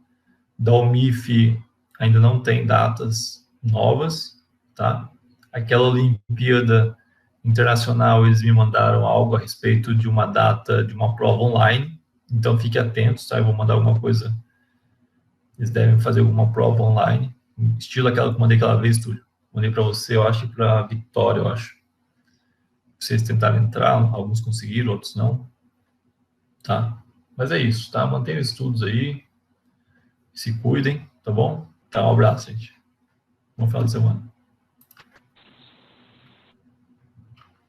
Da UMIF ainda não tem datas novas, tá? Aquela Olimpíada Internacional, eles me mandaram algo a respeito de uma data de uma prova online, então fique atentos, tá? Eu vou mandar alguma coisa, eles devem fazer alguma prova online, estilo aquela que eu mandei aquela vez, Túlio. Mandei para você, eu acho, e para a Vitória, eu acho. Vocês tentaram entrar, alguns conseguiram, outros não, tá? Mas é isso, tá? Mantenham estudos aí, se cuidem, tá bom? Tá, um abraço, gente. Bom final de semana.